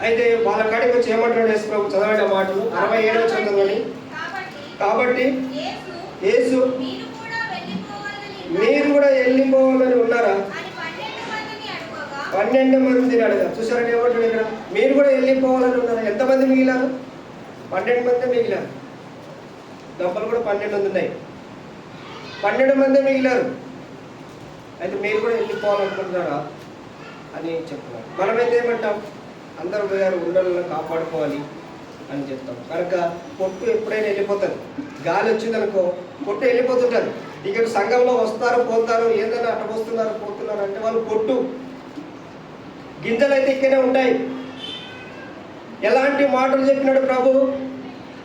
అయితే వాళ్ళ కాడికి వచ్చి ఏమంటున్నాడు యేసు ప్రభు? చదవండి ఆ మాటలు, 67 చదవండి. కాబట్టి యేసు మీరు కూడా వెళ్ళిపోవాలని ఉన్నారా? 12 మందిని అడగా. చూసారండి ఏమంటాడు ఇక్కడ? మీరు కూడా వెళ్ళిపోవాలని ఉన్నారా? ఎంతమంది మిగిలారు? 12 మంది మిగిలారు. డబ్బులు కూడా 12 మంది ఉన్నాయి, 12 మంది మిగిలారు. అయితే మీరు కూడా వెళ్ళిపోవాలనుకుంటున్నారా అని చెప్తున్నారు. మనమైతే ఏమంటాం? అందరూ పోయారు, ఉండలను కాపాడుకోవాలి అని చెప్తాం. కనుక పొట్టు ఎప్పుడైనా వెళ్ళిపోతుంది. గాలి వచ్చిందనుకో పొట్టు వెళ్ళిపోతుంటుంది. ఇక్కడ సంఘంలో వస్తారు పోతారు, ఏదైనా అట్ట వస్తున్నారు పోతున్నారు అంటే వాళ్ళు పొట్టు. గింజలు అయితే ఇక్కడే ఉంటాయి. ఎలాంటి మాటలు చెప్పినాడు ప్రభు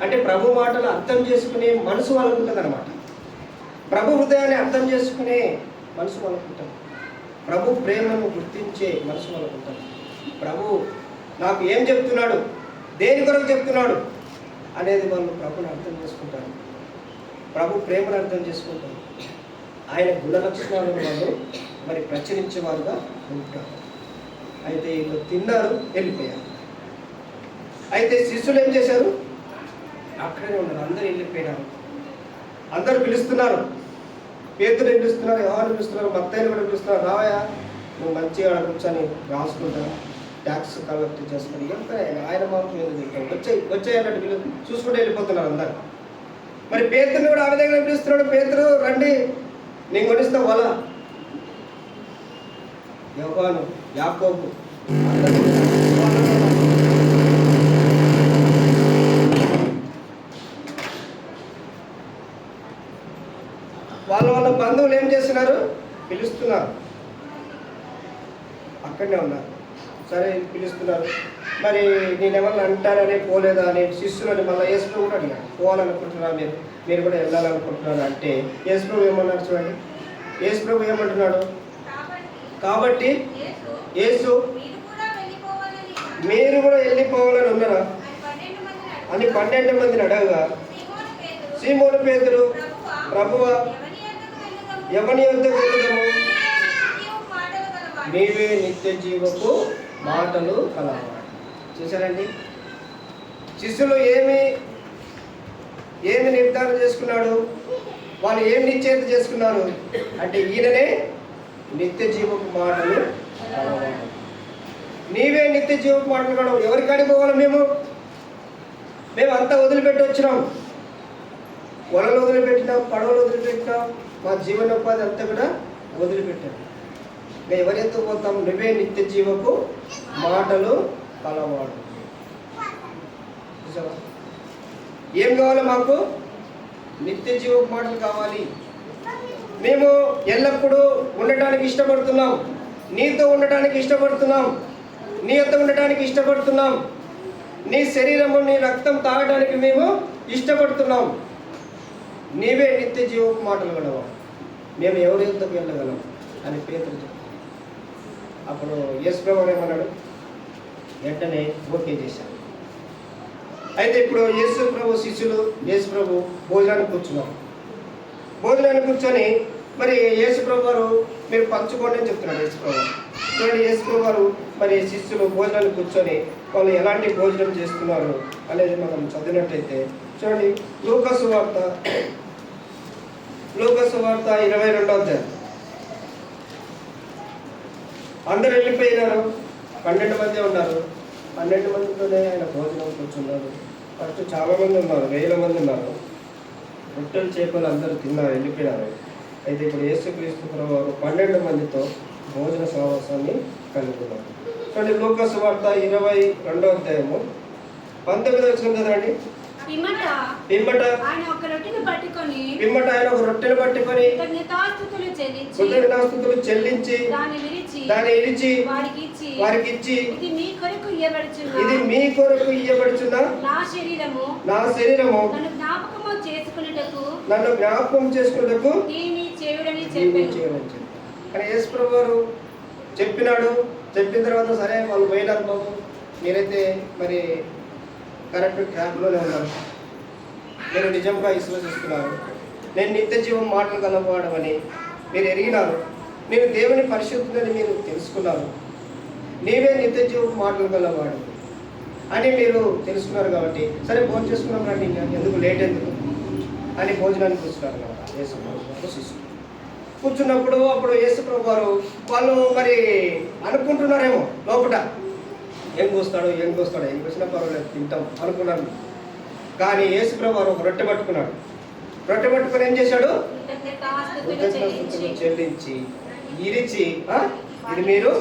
అంటే, ప్రభు మాటలు అర్థం చేసుకునే మనసు వాళ్ళకు ఉంటుంది అనమాట. ప్రభు హృదయాన్ని అర్థం చేసుకునే మనసు వాళ్ళకు ఉంటుంది. ప్రభు ప్రేమను గుర్తించే మనసు వాళ్ళకు ఉంటుంది. ప్రభు నాకు ఏం చెప్తున్నాడు, దేని కొరకు చెప్తున్నాడు అనేది వాళ్ళు ప్రభుని అర్థం చేసుకుంటారు. ప్రభు ప్రేమను అర్థం చేసుకుంటారు. ఆయన గుణ లక్షణాలను వాళ్ళు మరి ప్రచురించేవారుగా ఉంటారు. అయితే వీళ్ళు తిన్నారు, వెళ్ళిపోయారు. అయితే శిష్యులు ఏం చేశారు? అక్కడే ఉన్నారు, అందరూ వెళ్ళిపోయినారు. అందరూ పిలుస్తున్నారు. పేతురు పిలుస్తున్నారు, యోహాను పిలుస్తున్నారు, మత్తయిని కూడా పిలుస్తున్నారు. రావయ్యా, నువ్వు మంచిగా కూర్చొని రాసుకుంటావు, ట్యాక్స్ కలెక్ట్ చేసుకొని ఎంత ఆయన మాకు మీద తింటాం, వచ్చాయి అన్నట్టు వీళ్ళు చూసుకుంటూ వెళ్ళిపోతున్నారు అందరు. మరి పేతురుని కూడా ఆ విధంగా పిలుస్తున్నాడు. పేతురు రండి, నేను కొనిస్తా వల. యోహాను, యాకోబు వాళ్ళ బంధువులు ఏం చేస్తున్నారు? పిలుస్తున్నారు, అక్కడనే ఉన్నారు. సరే పిలుస్తున్నారు. మరి నేనేమన్నా అంటానని పోలేదా అని శిష్యులని మళ్ళీ యేసు ప్రభు కూడా అడిగాడు, పోవాలనుకుంటున్నారా మీరు కూడా వెళ్ళాలనుకుంటున్నారా అంటే యేసు ప్రభు ఏమన్నారు చూడండి. యేసు ప్రభు ఏమంటున్నాడు? కాబట్టి యేసు మీరు కూడా వెళ్ళిపోవాలని ఉన్నారా అని 12 మందిని అడగగా, సీమోను పేతురు, ప్రభువా ఎవని యొద్దకు వెళ్ళుదాము? నీవే నిత్య జీవపు మాటలు కలవాడు. చూసారండి, శిష్యులు ఏమి నిర్ధారణ చేసుకున్నాడు? వాళ్ళు ఏమి నిశ్చయిత చేసుకున్నారు అంటే, ఈయననే నిత్య జీవపు మాటలు కలవాడు. నీవే నిత్య జీవపు మాటలు కలవాడు. ఎవరికాడికి పోవాలి? మేము అంతా వదిలిపెట్టి వచ్చినాం. వలలు వదిలిపెట్టినాం, పడవలు వదిలిపెట్టినాం, మా జీవనోపాధి అంతా కూడా వదిలిపెట్టాం. మేము ఎవరెందుకు పోతాం? నువ్వే నిత్య జీవపు మాటలు కలవాడు. ఏం కావాలి మాకు? నిత్య జీవపు మాటలు కావాలి. మేము ఎల్లప్పుడూ ఉండటానికి ఇష్టపడుతున్నాం, నీతో ఉండటానికి ఇష్టపడుతున్నాం, నీ యొద్ద ఉండటానికి ఇష్టపడుతున్నాం, నీ శరీరము నీ రక్తం తాగడానికి మేము ఇష్టపడుతున్నాం. నీవే నిత్య జీవపు మాటలు గలవా, మేము ఎవరి యొద్దకు వెళ్ళగలం అని పేతురు చెప్పాడు. అప్పుడు యేసు ప్రభువు ఏమన్నాడు? వెంటనే ఓకే చేశాడు. అయితే ఇప్పుడు యేసు ప్రభు శిష్యులు యేసు ప్రభు భోజనానికి కూర్చున్నారు. భోజనానికి కూర్చొని మరి యేసు ప్రభు వారు మీరు పంచుకోండి అని చెప్తున్నాడు యేసు ప్రభు. చూడండి, యేసు ప్రభు వారు మరి శిష్యులు భోజనానికి కూర్చొని వాళ్ళు ఎలాంటి భోజనం చేస్తున్నారు అనేది మనం చదివినట్లయితే చూడండి, లూకా సువార్త 22వ అధ్యాయం. అందరు వెళ్ళిపోయినారు, 12 మంది ఉన్నారు. 12 మందితోనే ఆయన భోజనం కూర్చున్నారు. ఫస్ట్ చాలా మంది ఉన్నారు, 1000 మంది ఉన్నారు. రొట్టెలు చేపలు అందరూ తిన్నారు, వెళ్ళిపోయినారు. అయితే ఇప్పుడు యేసుక్రీస్తు ప్రభువు 12 మందితో భోజన సమావేశాన్ని కలుగును. చూడండి లూకా సువార్త 22వ అధ్యాయము 19వ వచనం చదవండి. పిమ్మట ఆయన ఒక రొట్టెను పట్టుకొని కృతజ్ఞతాస్తుతులు చెల్లించి దాన్ని ఇరిచి వారికి ఇచ్చి ఇది మీ కొరకు ఇయ్యబడుచున్న నా శరీరము నన్ను జ్ఞాపకం చేసుకున్నటకు దీన్ని చేయుడని చెప్పాను. కానీ యేసుప్రభు వారు చెప్పినాడు. చెప్పిన తర్వాత సరే వాళ్ళు పోయినారు బాబు, మీరైతే మరి కరెక్ట్ ట్రాక్లోనే ఉన్నారు, మీరు నిజంగా విశ్వసిస్తున్నారు, నేను నిత్య జీవం మాటలు కలవాడమని మీరు ఎరిగినారు, నేను దేవుని పరిశుద్ధులని మీరు తెలుసుకున్నారు, నీవే నిత్య జీవం మాటలు గలవాడు అని మీరు తెలుసుకున్నారు. కాబట్టి సరే భోజనం చేసుకున్నాం రండి, ఇంకా ఎందుకు లేట్ ఎందుకు అని భోజనానికి కూర్చున్నారు కదా యేసుప్రభు శిష్యులు. కూర్చున్నప్పుడు అప్పుడు యేసుప్రభు వారు వాళ్ళు మరి అనుకుంటున్నారేమో లోపల, ఏం కూస్తాడు ఏం కూసినా పర్వాలేదు తింటాం అనుకున్నాను. కానీ యేసుప్రభు వారు ఒక రొట్టె పట్టుకున్నాడు. రొట్టె పట్టుకొని ఏం చేశాడు? చెల్లించి ఇరిచి ఇది మీరు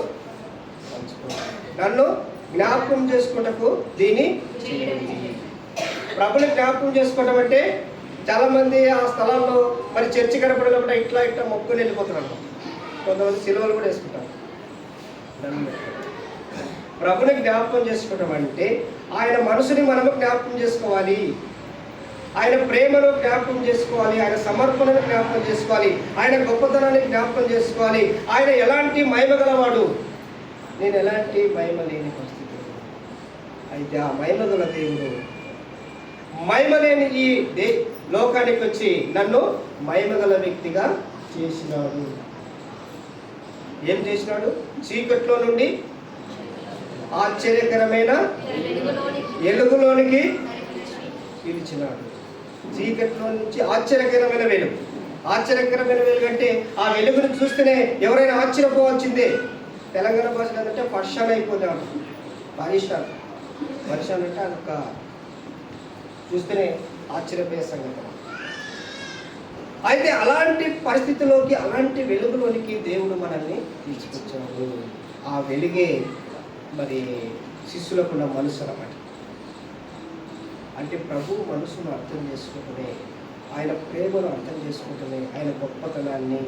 నన్ను జ్ఞాపకం చేసుకుంటకు దీన్ని ప్రభుని జ్ఞాపకం చేసుకోవటం అంటే చాలా మంది ఆ స్థలాల్లో మరి చర్చి కనపడినప్పుడు ఇట్లా మొక్కుని వెళ్ళిపోతున్నారు. కొంతమంది సిలువలు కూడా వేసుకుంటారు. ప్రభుని జ్ఞాపకం చేసుకోవటం అంటే ఆయన మనసుని మనము జ్ఞాపకం చేసుకోవాలి, ఆయన ప్రేమను జ్ఞాపకం చేసుకోవాలి, ఆయన సమర్పణను జ్ఞాపకం చేసుకోవాలి, ఆయన గొప్పతనాన్ని జ్ఞాపకం చేసుకోవాలి. ఆయన ఎలాంటి మహిమ గలవాడు, నేను ఎలాంటి మహిమ లేని పరిస్థితి. అయితే ఆ మహిమ గల దేవుడు మహిమ లేని ఈ లోకానికి వచ్చి నన్ను మహిమ గల వ్యక్తిగా చేసినాడు. ఏం చేసినాడు? చీకట్లో నుండి ఆశ్చర్యకరమైన వెలుగులోనికి పిలిచినాడు. చీకట్లో నుంచి ఆశ్చర్యకరమైన వెలుగు అంటే ఆ వెలుగును చూస్తేనే ఎవరైనా ఆశ్చర్యపోవాల్సిందే. తెలంగాణ భాషలో అంటే పర్షాన్ అయిపోతాడు. పరిశాన్ అంటే అదొక చూస్తేనే ఆశ్చర్యపోయే సంగతి. అయితే అలాంటి పరిస్థితిలోకి, అలాంటి వెలుగులోనికి దేవుడు మనల్ని తీసుకొచ్చాడు. ఆ వెలుగే మరి శిష్యులకున్న మనసు అన్నమాట. అంటే ప్రభు మనసును అర్థం చేసుకోవటమే, ఆయన ప్రేమను అర్థం చేసుకోవటమే, ఆయన గొప్పతనాన్ని,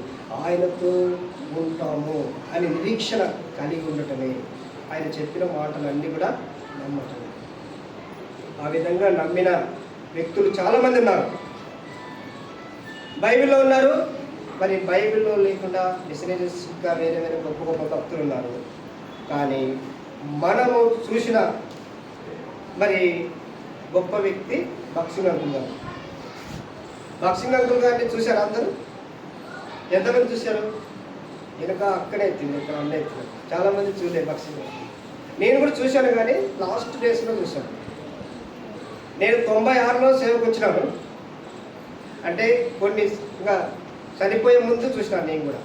ఆయనతో ఉంటాము అని నిరీక్షణ కలిగి ఉండటమే, ఆయన చెప్పిన మాటలన్నీ కూడా నమ్మటమే. ఆ విధంగా నమ్మిన వ్యక్తులు చాలామంది ఉన్నారు. బైబిల్లో ఉన్నారు, మరి బైబిల్లో లేకుండా మిషనరీస్ ఇంకా వేరే గొప్ప గొప్ప భక్తులు ఉన్నారు. కానీ మనము చూసిన మరి గొప్ప వ్యక్తి భక్సింగ్ అంకుల్ గారు. భక్సింగ్ అంకుల్ గారిని చూశారు అందరూ? ఎంతమంది చూశారు? వెనక అక్కడే ఎత్తింది, ఇక్కడ అన్నీ ఎత్తింది. చాలామంది చూడలేదు భక్సింగ్. నేను కూడా చూశాను, కానీ లాస్ట్ డేస్లో చూశాను. నేను 96లో సేవకు వచ్చినాను, అంటే కొన్ని ఇంకా చనిపోయే ముందు చూసినాను నేను కూడా.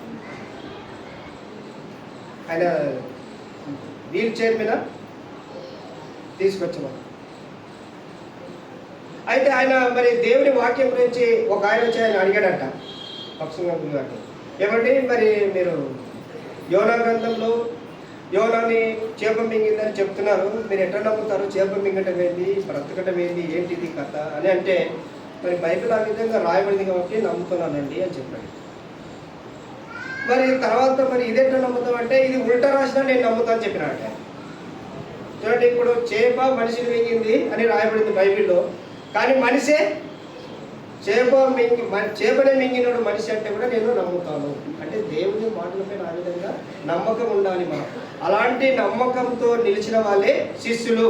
ఆయన వీల్ చైర్ మీద తీసుకొచ్చాము. అయితే ఆయన మరి దేవుని వాక్యం గురించి ఒక ఆయన వచ్చి ఆయన అడిగాడట భక్సింగ్ అంకుల్ గారిని, ఏమంటే మరి మీరు యోనా గ్రంథంలో యోనాని చేప మింగిందని చెప్తున్నారు, మీరు ఎట్లా నమ్ముతారు? చేప మింగటం ఏంది, బ్రతకటం ఏంది, ఏంటిది కథ అని అంటే, మరి బైబిల్ ఆ విధంగా రాయబడింది కాబట్టి నమ్ముతున్నానండి అని చెప్పాడు. మరి తర్వాత మరి ఇదెట్లా నమ్ముతాం అంటే, ఇది ఉల్టా రాసినా నేను నమ్ముతాను చెప్పినాట. చూడండి, ఇప్పుడు చేప మనిషిని మింగింది అని రాయబడింది బైబిల్లో, కానీ మనిషే చేపనే మింగినోడు మనిషి అంటే కూడా నేను నమ్ముతాను. అంటే దేవుని మాటలపై ఆ విధంగా నమ్మకం ఉండాలి మనం. అలాంటి నమ్మకంతో నిలిచిన వాళ్ళే శిష్యులు.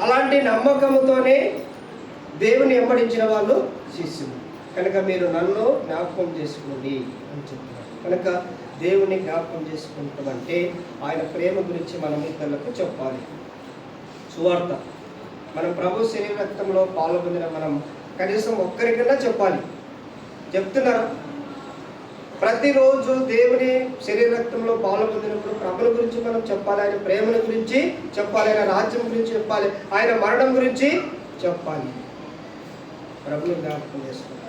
అలాంటి నమ్మకంతోనే దేవుని వెంబడించిన వాళ్ళు శిష్యులు. కనుక మీరు నన్ను జ్ఞాపకం చేసుకోండి అని చెప్తున్నారు. కనుక దేవుని జ్ఞాపకం చేసుకుంటామంటే ఆయన ప్రేమ గురించి మనం ఇతరులకు చెప్పాలి. సువార్త మనం ప్రభు శరీర రక్తంలో పాల్గొందిన మనం కనీసం ఒక్కరికన్నా చెప్పాలి. చెప్తున్నారా? ప్రతిరోజు దేవుని శరీర రక్తంలో పాల్గొందినప్పుడు ప్రభుల గురించి మనం చెప్పాలి, ఆయన ప్రేమల గురించి చెప్పాలి, ఆయన రాజ్యం గురించి చెప్పాలి, ఆయన మరణం గురించి చెప్పాలి. ప్రభుని జ్ఞాపకం చేసుకోవాలి.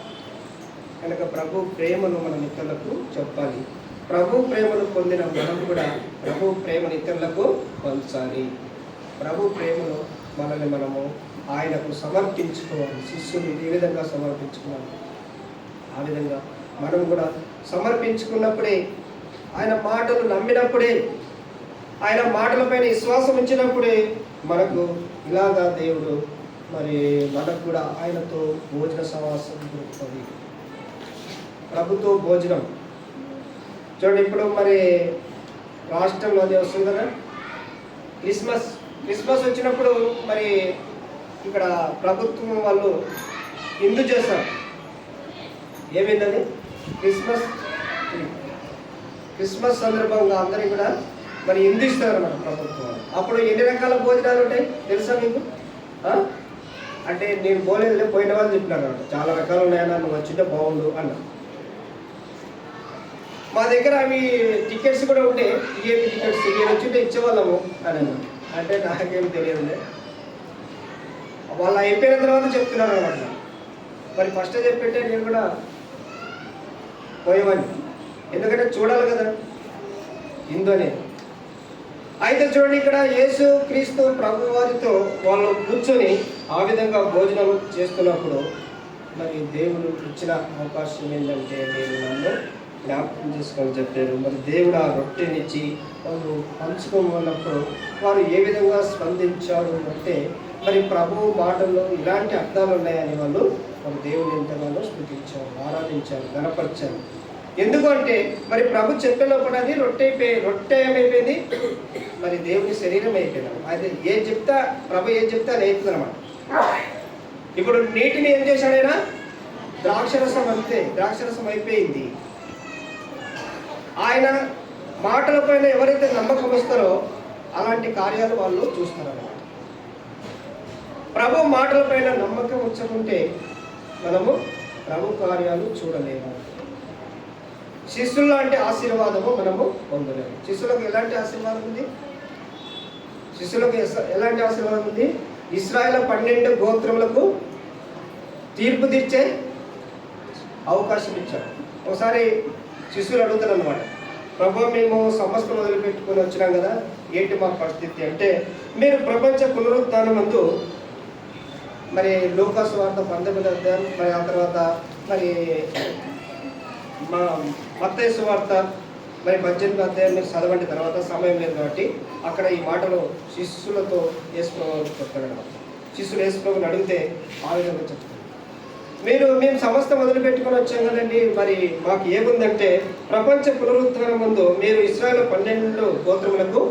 కనుక ప్రభు ప్రేమను మనం ఇతరులకు చెప్పాలి. ప్రభు ప్రేమను పొందిన మనం కూడా ప్రభు ప్రేమను ఇతరులకు పంచాలి. ప్రభు ప్రేమను మనల్ని మనము ఆయనకు సమర్పించుకోవాలి. శిష్యులు ఏ విధంగా సమర్పించుకోవాలి, ఆ విధంగా మనం కూడా సమర్పించుకున్నప్పుడే, ఆయన మాటలు నమ్మినప్పుడే, ఆయన మాటలపైన విశ్వాసం ఉంచినప్పుడే మనకు ఇలాగా దేవుడు మరి మనకు కూడా ఆయనతో భోజన సమాసం దొరుకుతుంది. ప్రభుతో భోజనం చూడండి, ఇప్పుడు మరి రాష్ట్రంలో అది వస్తుంది కదా క్రిస్మస్ వచ్చినప్పుడు మరి ఇక్కడ ప్రభుత్వం వాళ్ళు విందు చేస్తారు. ఏమైందని క్రిస్మస్ సందర్భంగా అందరికీ కూడా మరి విందు ఇస్తారు అన్నమాట ప్రభుత్వం. అప్పుడు ఎన్ని రకాల భోజనాలు ఉంటాయి తెలుసా మీకు? అంటే నేను పోలేదులే, పోయిన వాళ్ళు చెప్పినారు అన్నమాట. చాలా రకాలు ఉన్నాయన్నా, నువ్వు వచ్చింటే బాగుండు అన్న. మా దగ్గర అవి టికెట్స్ కూడా ఉంటే టికెట్స్ నేను వచ్చింటే ఇచ్చేవాళ్ళము అని అన్న. అంటే నాకేం తెలియదులే, వాళ్ళు అయిపోయిన తర్వాత చెప్తున్నారు అనమాట. మరి ఫస్ట్ చెప్పితే నేను కూడా పోయేవాడిని, ఎందుకంటే చూడాలి కదా హిందూ అనేది. అయితే చూడండి, ఇక్కడ యేసు క్రీస్తు ప్రభు వారితో వాళ్ళు కూర్చొని ఆ విధంగా భోజనం చేస్తున్నప్పుడు మరి దేవుడు ఇచ్చిన అవకాశం ఏంటంటే, నేను నన్ను జ్ఞాపకం చేసుకొని చెప్పారు. మరి దేవుడు ఆ రొట్టెనిచ్చి వాళ్ళు పంచుకోమన్నప్పుడు వారు ఏ విధంగా స్పందించారు అంటే, మరి ప్రభు మాటల్లో ఇలాంటి అర్థాలు ఉన్నాయని వాళ్ళు దేవుని ఎంతగానో స్తుతించారు, ఆరాధించారు, గణపరిచారు. ఎందుకంటే మరి ప్రభు చెప్పినప్పుడు అది రొట్టె ఏమైపోయింది, మరి దేవుని శరీరం అయిపోయినాడు. అది ఏం చెప్తా ప్రభు ఏం చెప్తా అది అవుతుంది అనమాట. ఇప్పుడు నీటిని ఏం చేశాడైనా ద్రాక్షరసం, అంతే ద్రాక్షరసం అయిపోయింది. ఆయన మాటల పైన ఎవరైతే నమ్మకం వస్తారో అలాంటి కార్యాలు వాళ్ళు చూస్తారన్నమాట. ప్రభు మాటల పైన నమ్మకం ఉంచకుంటే మనము ప్రభు కార్యాలు చూడలేము. శిష్యుల లాంటి ఆశీర్వాదము మనము పొందలేము. శిష్యులకు ఎలాంటి ఆశీర్వాదం ఉంది? శిష్యులకు ఎలాంటి ఆశీర్వాదం ఉంది? ఇశ్రాయేలు 12 గోత్రములకు తీర్పు తీర్చే అవకాశం ఇచ్చారు. ఒకసారి శిష్యులు అడుగుతారు అన్నమాట, ప్రభు మేము సమస్తం వదిలిపెట్టుకొని వచ్చినాం కదా, ఏంటి మా పరిస్థితి అంటే, మీరు ప్రపంచ పునరుద్ధానం ముందు మరి లూకాసు వార్త 19వ అధ్యాయం, మరి ఆ తర్వాత మరి మా మత్తయి సువార్త మరి 18వ అధ్యాయం మీరు చదవండి. తర్వాత సమయం లేదు కాబట్టి అక్కడ ఈ మాటలు శిష్యులతో యేసు ప్రభువు చెప్తాడన్నమాట. శిష్యులు యేసు ప్రభువుని అడిగితే ఆ విధంగా చెప్తారు, మేము సమస్తం వదిలిపెట్టుకొని వచ్చాం కదండి, మరి మాకు ఏముందంటే ప్రపంచ పునరుద్ధానం ముందు మీరు ఇశ్రాయేలు 12 గోత్రములకు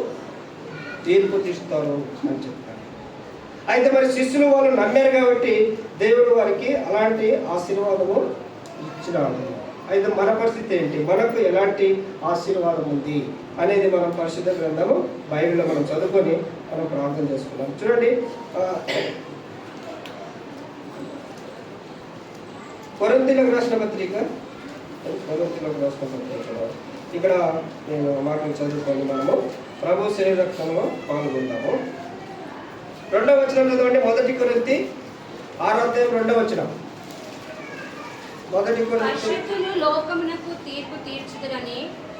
తీర్పు తీస్తారు అని చెప్తారు. అయితే మరి శిష్యులు వాళ్ళు నమ్మారు కాబట్టి దేవుడు వారికి అలాంటి ఆశీర్వాదము ఇచ్చినాడు. అయితే మన పరిస్థితి ఏంటి, మనకు ఎలాంటి ఆశీర్వాదం ఉంది అనేది మనం పరిశుద్ధ గ్రంథము బైబిల్లో మనం చదువుకొని మనం ప్రార్థన చేసుకున్నాం. చూడండి, కొరింథీయులకు రాసిన పత్రిక ఇక్కడ నేను మాటలు చదువుకొని మనము ప్రభు శరీర రక్తంలో పాల్గొందాము. 2వ వచనం చదవండి. 1 కొరింథీ 6వ అధ్యాయం 2వ వచనం. 1 కొరింథీ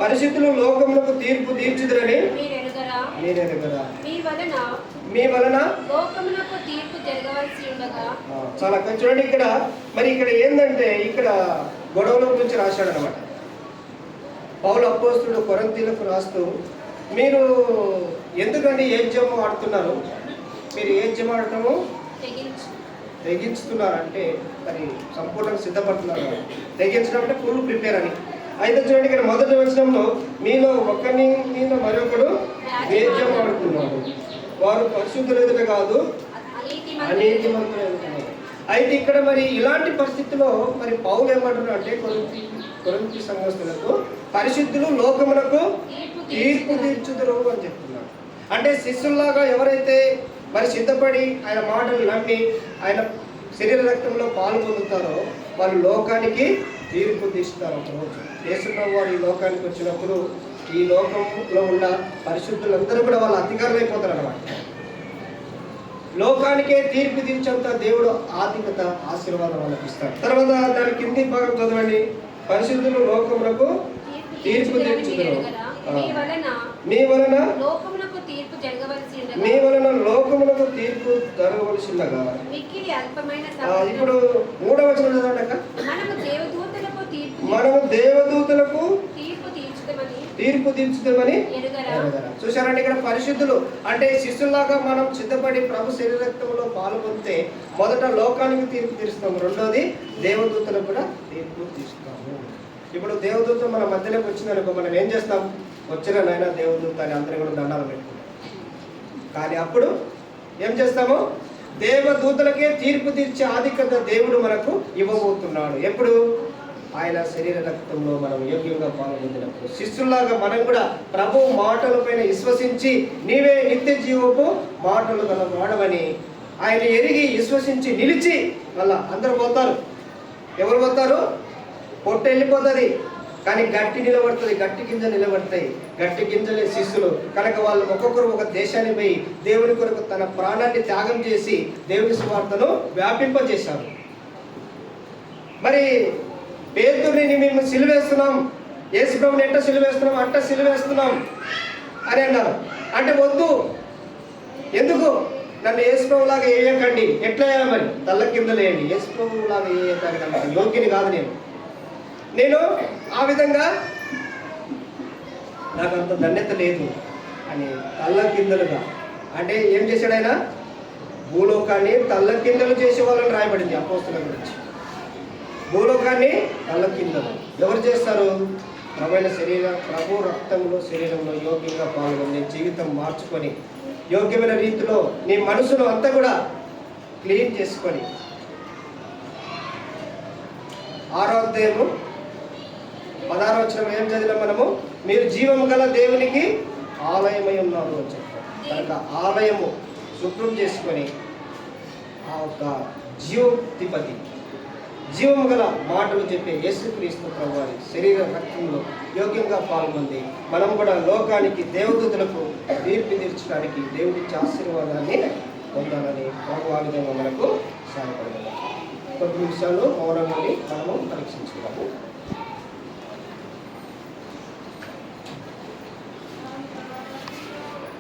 పరిశుద్ధులు లోకమునకు తీర్పు తీర్చుదురని మీరెరుగరా? మీ వలన లోకమునకు తీర్పు జరగవలసి ఉండగా. చాలా చూడండి, ఇక్కడ ఏంటంటే ఇక్కడ గొడవల గురించి రాశాడు అనమాట. పౌలు అపోస్తలుడు కొరింథీయులకు రాస్తూ, మీరు ఎందుకండి ఏజ్యం ఆడుతున్నారు, మీరు ఏజ్యం ఆడటము తెగించుతున్నారు అంటే మరి సంపూర్ణంగా సిద్ధపడుతున్నారు. తెగించడం అంటే ఫుల్ ప్రిపేర్ అని. అయితే చూడండి, ఇక్కడ 1వ వచనంలో మీలో ఒకరిని మీద మరొకడు వేద్యం ఆడుతున్నారు, వారు పరిశుద్ధులు ఎదుట కాదు అనీతిమంతులు ఎదుగుతున్నారు. అయితే ఇక్కడ మరి ఇలాంటి పరిస్థితిలో మరి పౌలు ఏమంటున్నారు అంటే, కొరింథీ సంఘస్థులకు పరిశుద్ధులు లోకమునకు తీర్పు తీర్చుదురు అని చెప్తున్నారు. అంటే శిష్యుల్లాగా ఎవరైతే మరి సిద్ధపడి ఆయన మాటలు నమ్మి ఆయన శరీర రక్తంలో పాలు పొందుతారో వాళ్ళు లోకానికి తీర్పు తీస్తారు. ఒకరోజు యేసుప్రభు వారు ఈ లోకానికి వచ్చినప్పుడు ఈ లోకంలో ఉన్న పరిశుద్ధులందరూ కూడా వాళ్ళ అధికారులు అయిపోతారు అన్నమాట. లోకానికే తీర్పు తీర్చేంత దేవుడు ఆధిక్యత ఆశీర్వాదం వాళ్ళకి ఇస్తాడు. తర్వాత దాని కింది భాగం చదవండి. పరిశుద్ధులు లోకమునకు తీర్పు తీర్చుదురు. మీ వలన లోకమునకు తీర్పు జరగవలసి ఉండగా మీ వలన లోకమునకు తీర్పు జరగవలసిండగా. మిక్కిలి అల్పమైన ఇప్పుడు 3వ వచనం చదవండి. మనము దేవదూతలకు తీర్పు తీర్చుదామని ఎరుగరా. చూశారండి, ఇక్కడ పరిశుద్ధులు అంటే శిష్యులాగా మనం సిద్ధపడి ప్రభు శరీర రక్తంలో పాల్గొంటే మొదట లోకానికి తీర్పు తీరుస్తాము, రెండోది దేవదూతలకు కూడా తీర్పు తీరుస్తాము. ఇప్పుడు దేవదూత మన మధ్యలోకి వచ్చిందనుకో, మనం ఏం చేస్తాం? వచ్చిన నాయన దేవదూత అని అందరూ కూడా దండాలు పెట్టుకుంటాం. కానీ అప్పుడు ఏం చేస్తాము? దేవదూతలకే తీర్పు తీర్చే ఆధిక్యత దేవుడు మనకు ఇవ్వబోతున్నాడు. ఎప్పుడు? ఆయన శరీర రక్తంలో మనం యోగ్యంగా పాల్గొందినప్పుడు. శిష్యులాగా మనం కూడా ప్రభు మాటలపైన విశ్వసించి నీవే నిత్య జీవపు మాటలు గల వాడవని ఆయన ఎరిగి విశ్వసించి నిలిచి మళ్ళా అందరూ పోతారు. ఎవరు పోతారు? పొట్టు వెళ్ళిపోతుంది, కానీ గట్టి నిలబడుతుంది, గట్టి గింజ నిలబడతాయి. గట్టి గింజలే శిష్యులు కనుక వాళ్ళు ఒక్కొక్కరు ఒక దేశాన్ని పోయి దేవుని కొరకు తన ప్రాణాన్ని త్యాగం చేసి దేవుని సువార్తను వ్యాపింపజేశారు. మరి పేతురుని మేము సిలువేస్తున్నాం, యేసు ప్రభుని ఎట్ట సిలువేస్తున్నాం, అట్ట సిలువేస్తున్నాం అని అన్నారు. అంటే వద్దు, ఎందుకు? నన్ను యేసు ప్రభులాగా వేయకండి. ఎట్లా వేయాలి మరి? తల్ల కింద లేండి. యేసు ప్రభులాగా వేయటానికి యోగ్యుని కాదు నేను ఆ విధంగా నాకు అంత ధన్యత లేదు అని తల్ల కిందలుగా. అంటే ఏం చేశాడు ఆయన? భూలోకాన్ని తల్ల కిందలు చేసే వాళ్ళని రాయబడింది అపోస్తుల గురించి. భూలోకాన్ని తల్ల కిందలు ఎవరు చేస్తారు? ప్రభు రక్తంలో శరీరంలో యోగ్యంగా పాల్గొని జీవితం మార్చుకొని యోగ్యమైన రీతిలో నీ మనసును అంతా కూడా క్లీన్ చేసుకొని 6వ అధ్యాయము 16వ వచనం ఏం చదివినా మనము? మీరు జీవము గల దేవునికి ఆలయమై ఉన్నారు అని చెప్తారు. కనుక ఆలయము శుభ్రం చేసుకొని ఆ యొక్క జీవోక్తిపతి జీవము గల మాటలు చెప్పే యేసుక్రీస్తు ప్రభువారి శరీర రక్తంలో యోగ్యంగా పాల్గొంది మనం కూడా లోకానికి దేవదూతలకు తీర్పు తీర్చడానికి దేవుడిచ్చే ఆశీర్వాదాన్ని పొందాలని ప్రభు ఆ విధంగా మనకు సహాయపడగలరు. కొద్ది నిమిషాలు మౌనంగా మనము పరీక్షించుకున్నాము.